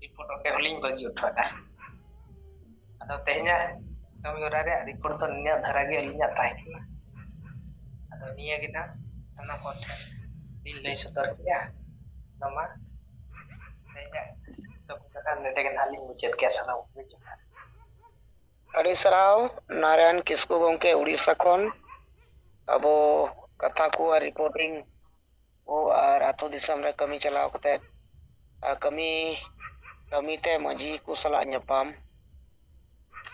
report oke uling bagi utrada. Atau tehnya kami urare report to niya dharage alinya taikna. Atau niya kita sana konten nilai setor ya nama tehnya kebukaan nedegan haling mucet kaya sana uji. ᱟᱹᱰᱤ ᱥᱟᱨᱦᱟᱣ ᱱᱟᱨᱟᱭᱚᱱ ᱠᱤᱥᱠᱩ ᱜᱚᱢᱠᱮ ᱩᱲᱤᱥᱥᱟ ᱠᱷᱚᱱ ᱟᱵᱚ ᱠᱟᱛᱷᱟ ᱠᱚ ᱟᱨ ᱨᱤᱯᱳর্টিং ᱠᱚ ᱟᱨ ᱟᱛᱳ ᱫᱤᱥᱚᱢ ᱨᱮ ᱠᱟᱹᱢᱤ ᱪᱟᱞᱟᱣ ᱠᱟᱛᱮ ᱠᱟᱹᱢᱤᱛᱮ ᱢᱟᱺᱡᱷᱤ ᱠᱚ ᱥᱟᱞᱟᱜ ᱧᱟᱯᱟᱢ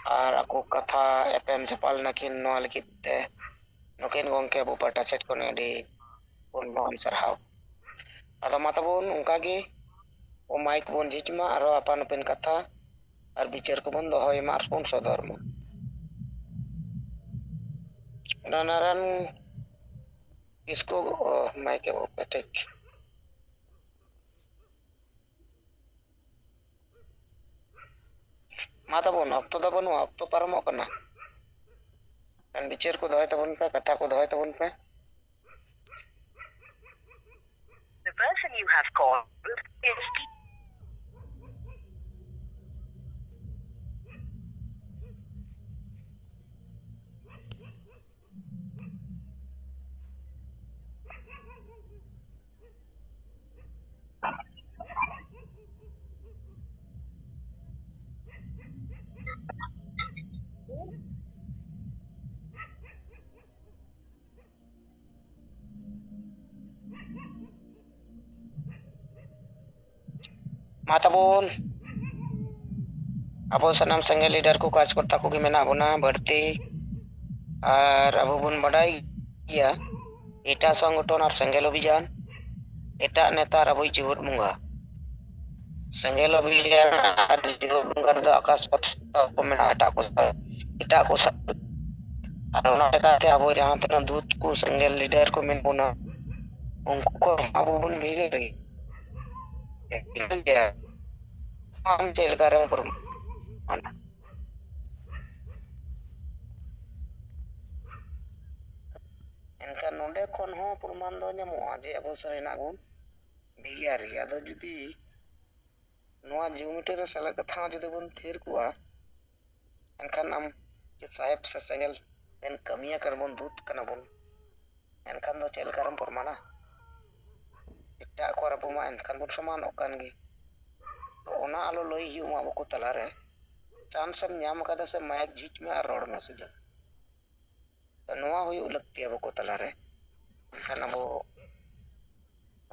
ᱟᱨ ᱟᱠᱚ ᱠᱟᱛᱷᱟ ᱮᱯᱮᱢ ᱪᱟᱯᱟᱞ ᱱᱟᱠᱤᱱ ᱱᱚᱣᱟ ᱞᱟᱹᱜᱤᱫ ᱛᱮ ᱱᱩᱠᱤᱱ ᱜᱚᱢᱠᱮ ᱟᱵᱚ ᱯᱟᱦᱴᱟ ᱥᱮᱫ ᱠᱷᱚᱱ ᱟᱹᱰᱤ ᱵᱚᱱ ᱥᱟᱨᱦᱟᱣ ᱟᱫᱚ ᱢᱟ ᱛᱟᱵᱚᱱ ᱚᱱᱠᱟᱜᱮ ᱢᱟᱭᱤᱠ ᱵᱚᱱ ᱡᱷᱤᱡ ᱢᱟ ᱟᱨᱚ ᱟᱯᱟᱱ ᱟᱹᱯᱤᱱ ᱠᱟᱛᱷᱟ ᱟᱨ ᱵᱤᱪᱟᱹᱨ ᱠᱚᱵᱚᱱ ᱫᱚᱦᱚᱭ ᱢᱟ ᱟᱨ ᱵᱚᱱ ᱥᱚᱫᱚᱨ ᱢᱟ नारायण किसको माइक है वो ठीक मा तबन अक्तो दा बनु अक्तो पारमो कना एन बिचार को दोय तबन पे कथा को दोय तबन पे The person you have called is माताबोन अब सनाम संगे लीडर को कार्यकर्ता को मेना बना बढ़ती और अब बन बड़ाई गया एटा संगठन और संगेल अभियान एटा नेता अब जीवन मुंगा संगेल अभियान और जीवन मुंगा द आकाश पथ को मेना एटा को और ओना लेकाते अब जहां तना दूत को संगेल लीडर को मेन बना उनको को अब बन भेगे रही हम चल कर पर एनका नोंडे खन हो प्रमाण दो ᱧᱟᱢᱚᱜᱼᱟ जे अब सरेना गुण ᱵᱷᱮᱜᱟᱨ ᱜᱮᱭᱟ ᱟᱫᱚ ᱡᱩᱫᱤ ᱱᱚᱣᱟ ᱡᱩᱢᱤᱴᱮ ᱨᱮ ᱥᱟᱞᱟ ᱠᱟᱛᱷᱟ ᱡᱩᱫᱤ ᱵᱚᱱ ᱛᱷᱤᱨ ᱠᱚᱣᱟ एनखान आम जे साहेब से सेंगेल एन कमिया कर बन दूत कना बन एनखान दो चेल करम प्रमाणा इट्टा को रबो मा एनखान बन समान ओकान गे तो ओना आलो लई हिउ मा बको तला रे चांस हम ᱧᱟᱢ kada से माइक झिच में और रोड में सुजा तो नोआ हुई लगती है बको तला रे एनखान अब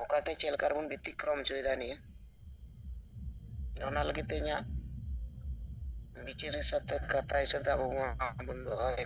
ओकाटे चेल कर बन व्यतिक्रम चोयदा निया ओना लगे ते ᱧᱟ बिचारे साथ कथा हिसाब अब बंद है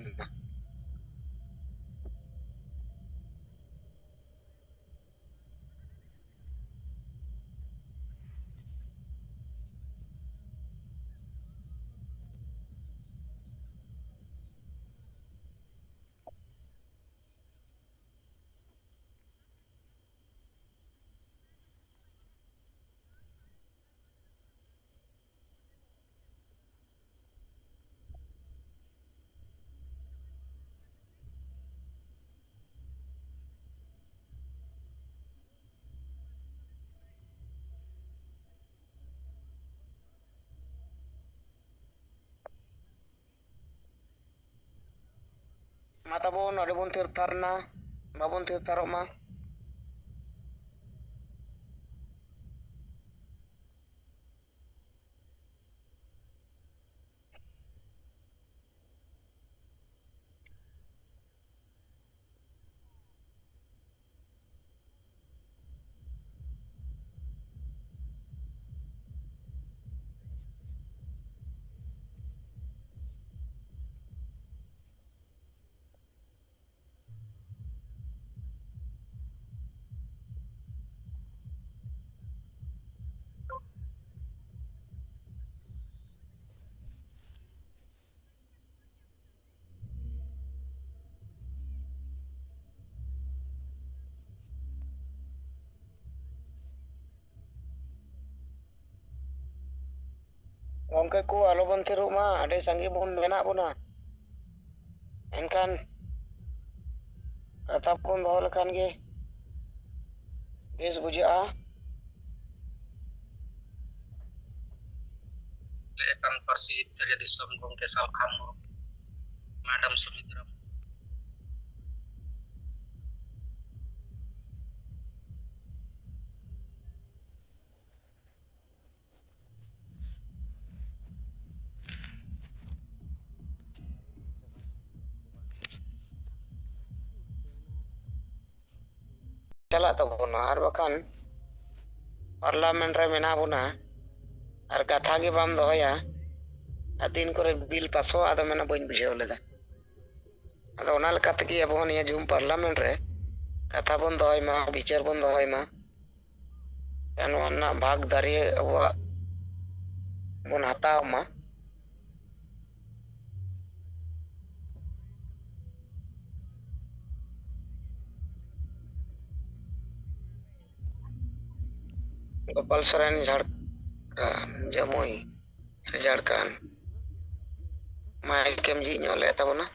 माताबोन अरे बोन तीर्थारना बाबोन तीर्थारो मा गमके को आलो बन थिरु मा अडे संगी बोन मेना बोना एनखान कथा बोन दो लखान गे बेस बुझा Ekan Parsi Tirya Disom Gongke Salkhan Madam Sumitra चला तबोना और बखान पार्लियामेंट रे मेना बोना और कथा के बाम दोया दिन करे बिल पासो आदो मेना बइन बुझेव लेदा आदो ओना लकाते कि अब निया जूम पार्लियामेंट रे कथा बन दोय मा विचार बन दोय मा ना भाग दारी अब बन हताव मा गोपाल सरेन झारखंड जमुई से झारखंड माइक एम जी ñole tabona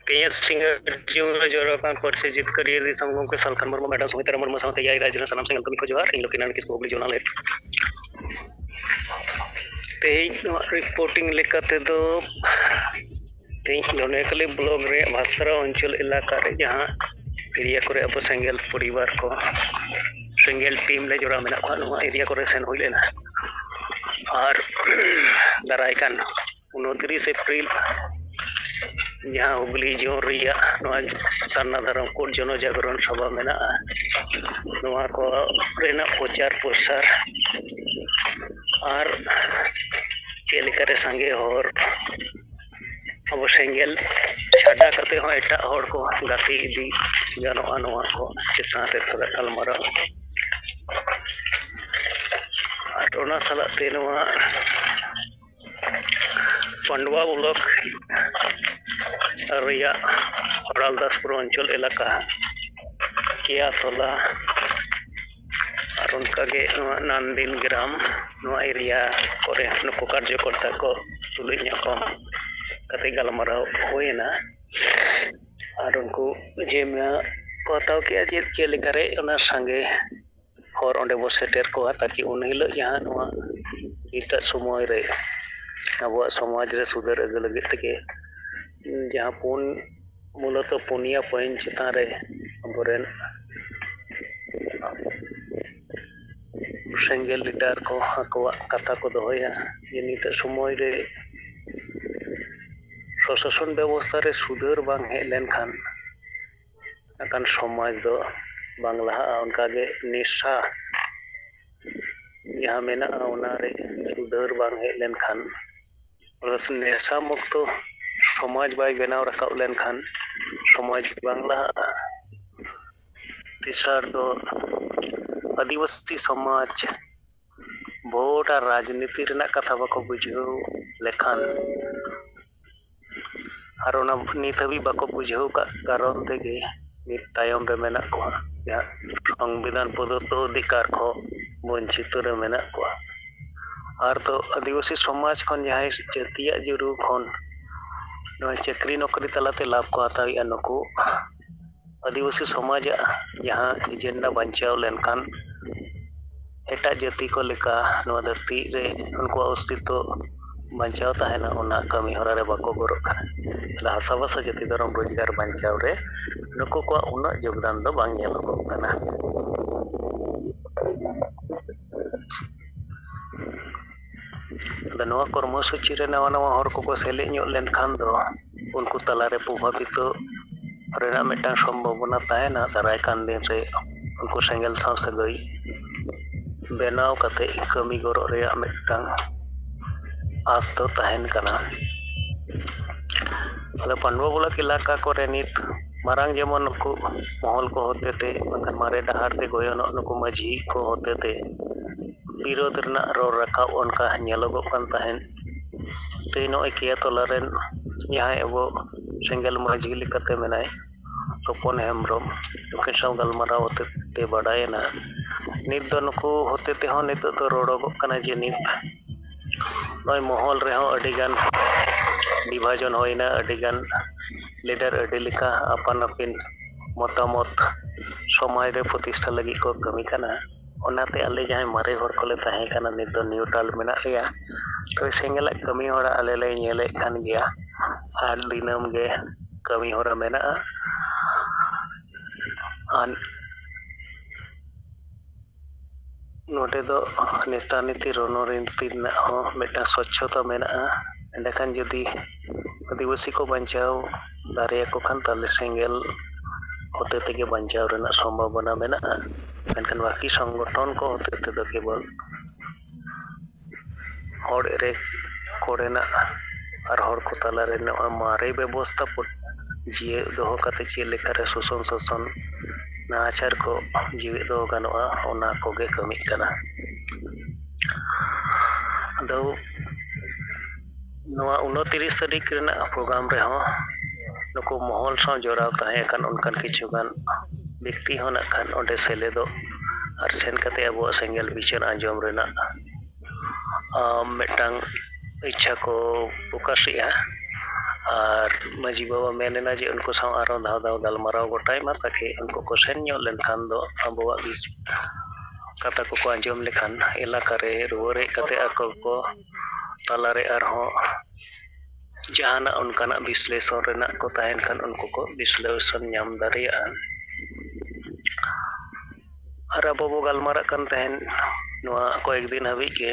पेस सिंगर जीवन जोरकान परसे जित करियर दिसम गमके सलखान मुर्मू मैडम सुमित्रा मुर्मू साथे याई राजना सनम सिंगल कमी को जोहार इन लोकिनान किस बोबली जोनाले ते रिपोर्टिंग लेकाते दो ते दोनेकली ब्लॉग रे भास्करा अंचल इलाका रे जहां एरिया करे अब सेंगल परिवार को सेंगल टीम ले जोड़ा मेना को एरिया करे सेन होई लेना और दारायकान 29 अप्रैल जहाँ हुगली जोन रिया सरना धर्म कोट जन जागरण सभा मेना को प्रचार प्रसार और चेलिकारे संगे और अब सेंगल छाड़ा करते हो एटा हर को गाती इदी गानोआ नोआ को चितान रे थोड़ा गलमाराव और ओना सालाते नोआ पांडवा ब्लॉक रिया हड़ालदासपुर अंचल इलाका किया तोला और उनका के नांदिन ग्राम एरिया करे नुको कार्यकर्ता को तुलि ñapam kate galmarao hoyena और उनको जेमा कहताव के जे लेकारे ओना संगे हर ओंडे बो सेटेर को ताकि उन हिलो जहां नोआ इटा समय रे अब समाज रे सुधार अगु लगे तके जहां पुन मूलत पुनिया पॉइंट चितान रे अबरेन सेंगल लीडर को हकवा कथा को दोया ये नित समय रे प्रशासन व्यवस्था रे सुधार बांग हे लेनखान अकान समाज दो बांग्ला उनका के निशा जहां मेना ओना रे सुधार बांग हे लेनखान निशा मुक्त समाज बाय बनाव रकाव लेनखान समाज बांग्ला तीसरा दो आदिवासी समाज भोट और राजनीति रेना कथा बाको बुझाव लेखान और ओना नित हबी बाको बुझाव का कारण तेगे नित तायम रे मेना को संविधान प्रदत्त अधिकार को वंचित रे मेना को और तो आदिवासी समाज खन जहां जातिया जरूर खन चाकरी नौकरी तलाते लाभ को हतावी नुको आदिवासी समाज जहां एजेंडा बचाव लेनखान एटा जाति को लेका नवा धरती रे उनको अस्तित्व बचाव ताहेना ओना कमी हरा रे बाको गरक हासा भाषा जाति धर्म रोजगार बचाव रे नुको को उना योगदान दो बांग नेलोगो कना नवा कर्मसूची रे नवा नवा हर को सेले लेनखान दो उनको तलारे प्रभावित रेना मेटा संभावना ताहेना दाराय कान दिन रे उनको सेंगल साव सगई बेनाव कते कमी गरो रे मेटा आस तो ताहेन कना ᱟᱫᱚ ᱯᱟᱱᱰᱩᱣᱟ ᱵᱞᱚᱠ ᱮᱞᱟᱠᱟ ᱠᱚᱨᱮ ᱱᱤᱛ ᱢᱟᱨᱟᱝ ᱡᱮᱢᱚᱱ ᱱᱩᱠᱩ ᱢᱚᱦᱚᱞ ᱠᱚ ᱦᱚᱛᱮᱛᱮ ᱵᱟᱝᱠᱷᱟᱱ ᱢᱟᱨᱮ ᱰᱟᱦᱟᱨ ᱛᱮ ᱜᱚᱭᱚᱱᱚᱜ ᱱᱩᱠᱩ ᱢᱟᱹᱡᱷᱤ ᱠᱚ ᱦᱚᱛᱮᱛᱮ ᱵᱤᱨᱳধ ᱨᱮᱱᱟᱜ ᱨᱚᱲ ᱨᱟᱠᱟᱵ ᱚᱱᱠᱟ ᱧᱮᱞᱚᱜᱚᱜ ᱠᱟᱱ ᱛᱟᱦᱮᱸᱫ ᱛᱮ ᱱᱚᱜᱼᱚᱭ ᱠᱮᱭᱟᱛᱚᱞᱟ ᱨᱮᱱ ᱡᱟᱦᱟᱸᱭ ᱟᱵᱚ ᱥᱮᱸᱜᱮᱞ ᱢᱟᱹᱡᱷᱤ ᱞᱮᱠᱟᱛᱮ ᱢᱮᱱᱟᱭ ᱛᱚᱯᱚᱱ ᱦᱮᱢᱵᱨᱚᱢ ᱱᱩᱠᱤᱱ ᱥᱟᱶ ᱜᱟᱞᱢᱟᱨᱟᱣ ᱦᱚᱛᱮᱛᱮ ᱵᱟᱰᱟᱭᱮᱱᱟ ᱱᱤᱛ ᱫᱚ ᱱᱩᱠᱩ ᱦᱚᱛᱮ ᱛᱮᱦᱚᱸ ᱱᱤᱛᱚᱜ ᱫᱚ ᱨᱚᱲᱚᱜᱚᱜ ᱠᱟᱱᱟ ᱡᱮ ᱱᱤᱛ ᱱᱚᱜᱼᱚᱭ ᱢᱚᱦᱚᱞ ᱨᱮᱦᱚᱸ ᱟᱹᱰᱤᱜᱟᱱ ᱵᱤᱵᱷᱟᱡᱚᱱ ᱦᱩᱭᱱᱟ ᱟᱹᱰᱤᱜᱟन ᱞᱤᱰᱟᱨ ᱟᱹᱰᱤ ᱞᱮᱠᱟ ᱟᱯᱟᱱ ᱟᱹᱯᱤᱱ ᱢᱚᱛᱟᱢᱚᱛ ᱥᱚᱢᱟᱡᱽ ᱨᱮ ᱯᱨᱚᱛᱤᱥᱴᱷᱟ ᱞᱟᱹᱜᱤᱫ ᱠᱚ ᱠᱟᱹᱢᱤ ᱠᱟᱱᱟ ᱚᱱᱟᱛᱮ ᱟᱞᱮ ᱡᱟᱦᱟᱸᱭ ᱢᱟᱨᱮ ᱦᱚᱲ ᱠᱚᱞᱮ ᱛᱟᱦᱮᱸ ᱠᱟᱱᱟ ᱱᱤᱛ ᱫᱚ ᱱᱤᱭᱩᱴᱨᱟᱞ ᱢᱮᱱᱟᱜ ᱞᱮᱭᱟ ᱛᱚ ᱥᱮᱸᱜᱮᱞᱟᱜ ᱠᱟᱹᱢᱤ ᱦᱚᱨᱟ ᱟᱞᱮ ᱞᱮ ᱧᱮᱞᱮᱫ ᱠᱟᱱ ᱜᱮᱭᱟ ᱟᱨ ᱫᱤᱱᱟᱹᱢ ᱜᱮ ᱠᱟᱹᱢᱤ ᱦᱚᱨᱟ ᱢᱮᱱᱟᱜᱼᱟ ᱟᱨ ᱱᱚᱰᱮ ᱫᱚ ᱱᱮᱛᱟ ᱱᱤᱛᱤ ᱨᱚᱱᱚᱱᱤᱛᱤ ᱨᱮᱱᱟᱜ ᱦᱚᱸ ᱢᱤᱫᱴᱟᱝ ᱥᱚᱪᱪᱷᱚᱛᱟ ᱢᱮᱱᱟᱜᱼᱟ ᱮᱸᱰᱮᱠᱷᱟᱱ ᱡᱩᱫᱤ ᱟᱹᱫᱤᱵᱟᱹᱥᱤ ᱠᱚ ᱵᱟᱧᱪᱟᱣ ᱫᱟᱲᱮᱭᱟᱠᱚ ᱠᱷᱟᱱ ᱛᱟᱦᱚᱞᱮ ᱥᱮᱸᱜᱮᱞ ᱦᱚᱛᱮ ᱛᱮᱜᱮ ᱵᱟᱧᱪᱟᱣ ᱨᱮᱱᱟᱜ ᱥᱚᱢᱵᱷᱚᱵᱚᱱᱟ ᱢᱮᱱᱟᱜᱼᱟ ᱢᱮᱱᱠᱷᱟन ᱵᱟᱹᱠᱤ ᱥᱚᱝᱜᱚᱴᱷᱚᱱ ᱠᱚ ᱦᱚᱛᱮ ᱛᱮᱫᱚ ᱠᱮᱵᱚᱞ ᱦᱚᱲ ᱮᱲᱮ ᱠᱚᱨᱮᱱᱟᱜ ᱟᱨ ᱦᱚᱲ ᱠᱚ ᱛᱟᱞᱟᱨᱮ ᱱᱚᱣᱟ ᱢᱟᱨᱮ ᱵᱮᱵᱚᱥᱛᱷᱟ ᱡᱤᱭᱟᱹᱲ ᱫᱚᱦᱚ ᱠᱟᱛᱮ ᱪᱮᱫ ᱞᱮᱠᱟᱨᱮ ᱥᱳᱥᱚᱱ ᱥᱟᱥᱚᱱ ᱱᱟᱦᱟᱪᱟᱨ ᱠᱚ ᱡᱤᱣᱮᱫ ᱫᱚᱦᱚ ᱜᱟᱱᱚᱜᱼᱟ ᱚᱱᱟ ᱠᱚᱜᱮ ᱠᱟᱹᱢᱤᱜ ᱠᱟᱱᱟ ᱟᱫᱚ ᱱᱚᱣᱟ 29 ᱛᱟᱹᱨᱤᱠᱷ ᱨᱮᱱᱟᱜ ᱯᱨᱳᱜᱨᱟᱢ ᱨᱮᱦᱚᱸ ᱱᱩᱠᱩ ᱢᱚᱦᱚᱞ ᱥᱟᱶ ᱡᱚᱲᱟᱣ ᱛᱟᱦᱮᱸ ᱠᱟᱱ ᱚᱱᱠᱟᱱ ᱠᱤᱪᱷᱩᱜᱟᱱ ᱵᱮᱠᱛᱤ ᱦᱚᱸ ᱱᱟᱜ ᱠᱷᱟᱱ ᱚᱸᱰᱮ ᱥᱮᱞᱮᱫᱚᱜ ᱟᱨ ᱥᱮᱱ ᱠᱟᱛᱮ ᱟᱵᱚᱣᱟᱜ ᱥᱮᱸᱜᱮᱞ ᱵᱤᱪᱟᱹᱨ ᱟᱸᱡᱚᱢ ᱨᱮᱱᱟᱜ ᱢᱤᱫᱴᱟᱝ ᱤᱪᱪᱷᱟ ko ᱯᱨᱚᱠᱟᱥᱮᱜᱼᱟ ᱟᱨ ᱢᱟᱹᱡᱷᱤ ᱵᱟᱵᱟ ᱢᱮᱱᱮᱱᱟ ᱡᱮ ᱩᱱᱠᱩ ᱥᱟᱶ ᱟᱨᱚ ᱫᱷᱟᱣ ᱫᱷᱟᱣ ᱜᱟᱞᱢᱟᱨᱟᱣ ᱜᱚᱴᱟᱭ ᱢᱟ ᱛᱟᱠᱤ ᱩᱱᱠᱩ ᱠᱚ ᱥᱮᱱ ᱧᱚᱜ ᱞᱮᱱᱠᱷᱟन ᱫᱚ ᱟᱵᱚᱣᱟᱜ ᱠᱟᱛᱷᱟ ᱠᱚᱠᱚ ᱟᱸᱡᱚᱢ ᱞᱮᱠᱷᱟᱱ ᱮᱞᱟᱠᱟᱨᱮ ᱨᱩᱣᱟᱹᱲ ᱦᱮᱡ ᱠᱟᱛᱮ ᱟᱠᱚ ᱠᱚ ᱛᱟᱞᱟᱨᱮ ᱟᱨᱦᱚᱸ ᱡᱟᱦᱟᱱᱟᱜ ᱚᱱᱠᱟᱱᱟᱜ ᱵᱤᱥᱞᱮᱥᱚᱱ ᱨᱮᱱᱟᱜ ᱠᱚ ᱛᱟᱦᱮᱱ ᱠᱷᱟᱱ ᱩᱱᱠᱩ ᱠᱚ ᱵᱤᱥᱞᱮᱥᱚᱱ ᱧᱟᱢ ᱫᱟᱲᱮᱭᱟᱜᱼᱟ ᱟᱨ ᱟᱵᱚ ᱵᱚ ᱜᱟᱞᱢᱟᱨᱟᱜ ᱠᱟᱱ ᱛᱟᱦᱮᱱ ᱱᱚᱣᱟ ᱠᱚᱭᱮᱠ ᱫᱤᱱ ᱦᱟᱹᱵᱤᱡ ᱜᱮ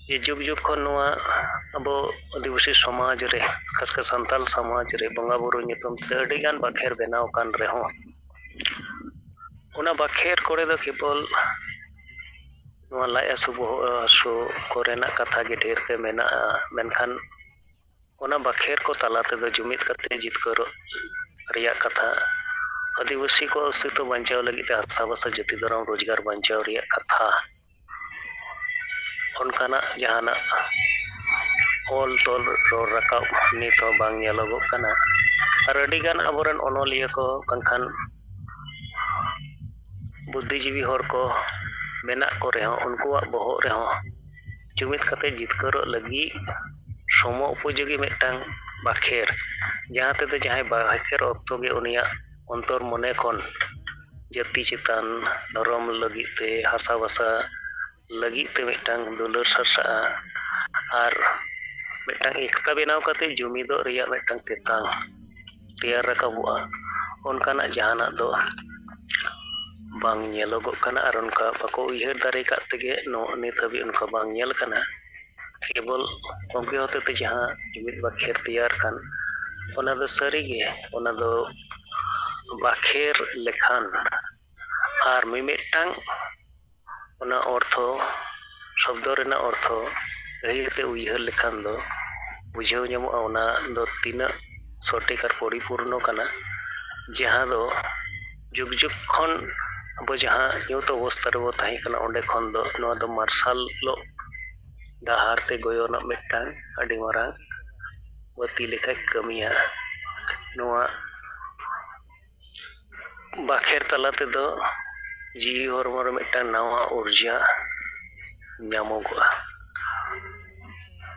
ᱡᱮ ᱡᱩᱜᱽ ᱡᱩᱜᱽ ᱠᱷᱚᱱ ᱱᱚᱣᱟ ᱟᱵᱚ ᱟᱹᱫᱤᱵᱟᱹᱥᱤ ᱥᱚᱢᱟᱡᱽ ᱨᱮ ᱠᱷᱟᱥ ᱠᱟᱨ ᱥᱟᱱᱛᱟᱞ ᱥᱚᱢᱟᱡᱽ ᱨᱮ ᱵᱚᱸᱜᱟ ᱵᱩᱨᱩ ᱧᱩᱛᱩᱢ ᱛᱮ ᱟᱹᱰᱤᱜᱟᱱ ᱵᱟᱠᱷᱮᱲ ᱵᱮᱱᱟᱣ ᱟᱠᱟᱱ ᱨᱮᱦᱚᱸ ᱚᱱᱟ ᱵᱟᱠᱷᱮᱲ ᱠᱚᱨᱮ ᱫᱚ ᱠᱮᱵᱚᱞ ᱱᱚᱣᱟ ᱞᱟᱡ ᱦᱟᱹᱥᱩ ᱵᱚᱦᱚᱜ ᱦᱟᱹᱥᱩ ᱠᱚᱨᱮᱱᱟᱜ ᱠᱟᱛᱷᱟ ᱜᱮ ᱰᱷᱮᱨ ᱛᱮ ᱢᱮᱱᱟᱜᱼᱟ ᱢᱮᱱᱠᱷᱟᱱ ᱚᱱᱟ ᱵᱟᱠᱷᱮᱲ ᱠᱚ ᱛᱟᱞᱟ ᱛᱮᱫᱚ ᱡᱩᱢᱤᱫ ᱠᱟᱛᱮ ᱡᱤᱛᱠᱟᱹᱨᱚᱜ ᱨᱮᱭᱟᱜ ᱠᱟᱛᱷᱟ ᱟᱹᱫᱤᱵᱟᱹᱥᱤ ᱠᱚ ᱚᱥᱛᱤᱛᱛᱚ ᱵᱟᱧᱪᱟᱣ ᱞᱟᱹᱜᱤᱫ ᱛᱮ ᱦᱟᱥᱟᱵᱷᱟᱥᱟ ᱡᱟᱹᱛᱤ ᱫᱷᱚᱨᱚᱢ ᱨᱳᱡᱽᱜᱟᱨ ᱵᱟᱧᱪᱟᱣ ᱨᱮᱭᱟᱜ ᱠᱟᱛᱷᱟ ᱚᱱᱠᱟᱱᱟᱜ ᱡᱟᱦᱟᱱᱟᱜ ᱚᱞ ᱛᱚᱞ ᱨᱚᱲ ᱨᱟᱠᱟᱵ ᱱᱤᱛ ᱦᱚᱸ ᱵᱟᱝ ᱧᱮᱞᱚᱜᱚᱜ ᱠᱟᱱᱟ ᱟᱨ ᱟᱹᱰᱤᱜᱟᱱ ᱟᱵᱚᱨᱮᱱ ᱚᱱᱚᱞᱤᱭᱟᱹ ᱠᱚ ᱵᱟᱝᱠᱷᱟᱱ ᱵᱩᱫᱽᱫᱷᱤᱡᱤᱵᱤ ᱦᱚᱲ ko ᱢᱮᱱᱟᱜ ko ᱨᱮᱦᱚᱸ ᱩᱱᱠᱩᱣᱟᱜ ᱵᱚᱦᱚᱜ ᱨᱮᱦᱚᱸ ᱡᱩᱢᱤᱫ ᱠᱟᱛᱮ ᱡᱤᱛᱠᱟᱹᱨᱚᱜ ᱞᱟᱹᱜᱤᱫ ᱥᱚᱢᱚ ᱩᱯᱚᱡᱳᱜী ᱢᱤᱫᱴᱟᱝ ᱵᱟᱠᱷᱮᱲ ᱡᱟᱦᱟᱸ ᱛᱮᱫᱚ ᱡᱟᱦᱟᱸᱭ ᱵᱟᱠᱷᱮᱲ ᱚᱠᱛᱚ ᱜᱮ ᱩᱱᱤᱭᱟᱜ ᱚᱱᱛᱚᱨ ᱢᱚᱱᱮ ᱠᱷᱚᱱ ᱡᱟᱹᱛᱤ ᱪᱮᱛᱟᱱ ᱫᱷᱚᱨᱚᱢ ᱞᱟᱹᱜᱤᱫ ᱛᱮ ᱦᱟᱥᱟᱵᱷᱟᱥᱟ ᱞᱟᱹᱜᱤᱫ ᱛᱮ ᱢᱤᱫᱴᱟᱝ ᱫᱩᱞᱟᱹᱲ ᱥᱟᱨᱥᱟᱜᱼᱟ ᱟᱨ ᱢᱤᱫᱴᱟᱝ ᱮᱠᱛᱟ ᱵᱮᱱᱟᱣ ᱠᱟᱛᱮ ᱡᱩᱢᱤᱫᱚᱜ ᱨᱮᱭᱟᱜ ᱢᱤᱫᱴᱟᱝ ᱛᱮᱛᱟᱝ ᱛᱮᱭᱟᱨ ᱨᱟᱠᱟᱵᱚᱜᱼᱟ ᱚᱱᱠᱟᱱᱟᱜ ᱡᱟᱦᱟᱱᱟᱜ ᱫᱚ ᱵᱟᱝ ᱧᱮᱞᱚᱜᱚᱜ ᱠᱟᱱᱟ ᱟᱨ ᱚᱱᱠᱟ ᱵᱟᱠᱚ ᱩᱭᱦᱟᱹᱨ ᱫᱟᱲᱮ ᱠᱟᱫ ᱛᱮᱜᱮ ᱱᱤᱛ ᱦᱟᱹᱵᱤᱡ ᱚᱱᱠᱟ ᱵᱟᱝ ᱧᱮᱞ ᱠᱟᱱᱟ ᱠᱮᱵᱚᱞ ᱜᱚᱢᱠᱮ ᱦᱚᱛᱮᱛᱮ ᱡᱟᱦᱟᱸ ᱡᱩᱢᱤᱫ ᱵᱟᱠᱷᱮᱲ ᱛᱮᱭᱟᱨ ᱠᱟᱱ ᱚᱱᱟ ᱫᱚ ᱥᱟᱹᱨᱤᱜᱮ ᱚᱱᱟ ᱫᱚ ᱵᱟᱠᱷᱮᱲ ᱞᱮᱠᱷᱟᱱ ᱟᱨ ᱢᱤᱢᱤᱫᱴᱟᱝ ᱚᱱᱟ ᱚᱨᱛᱷᱚ ᱥᱚᱵᱫᱚ ᱨᱮᱱᱟᱜ ᱚᱨᱛᱷᱚ ᱜᱟᱹᱦᱤᱨ ᱛᱮ ᱩᱭᱦᱟᱹᱨ ᱞᱮᱠᱷᱟᱱ ᱫᱚ ᱵᱩᱡᱷᱟᱹᱣ ᱧᱟᱢᱚᱜᱼᱟ ᱚᱱᱟ ᱫᱚ ᱛᱤᱱᱟᱹᱜ ᱥᱚᱴᱷᱤᱠ ᱟᱨ ᱯᱚᱨᱤᱯᱩᱨᱱᱚ ᱠᱟᱱᱟ ᱡᱟᱦᱟᱸ ᱫᱚ ᱡᱩᱜᱽ ᱡᱩᱜᱽ ᱠᱷᱚᱱ ᱟᱵᱚ ᱡᱟᱦᱟᱸ ᱧᱩᱛ ᱚᱵᱚᱥᱛᱷᱟ ᱨᱮᱵᱚ ᱛᱟᱦᱮᱸ ᱠᱟᱱᱟ ᱚᱸᱰᱮ ᱠᱷᱚᱱ ᱫᱚ ᱱᱚᱣᱟ ᱫᱚ ᱢᱟᱨᱥᱟᱞᱚᱜ ᱰᱟᱦᱟᱨ ᱛᱮ ᱜᱚᱭᱚᱱᱚᱜ ᱢᱤᱫᱴᱟᱝ ᱟᱹᱰᱤ ᱢᱟᱨᱟᱝ ᱵᱟᱹᱛᱤ ᱞᱮᱠᱟᱭ ᱠᱟᱹᱢᱤᱭᱟ ᱱᱚᱣᱟ ᱵᱟᱠᱷᱮᱲ ᱛᱟᱞᱟ ᱛᱮᱫᱚ ᱡᱤᱣᱤ ᱦᱚᱲᱢᱚ ᱨᱮ ᱢᱤᱫᱴᱟᱝ ᱱᱟᱣᱟ ᱩᱨᱡᱟ ᱧᱟᱢᱚᱜᱚᱜᱼᱟ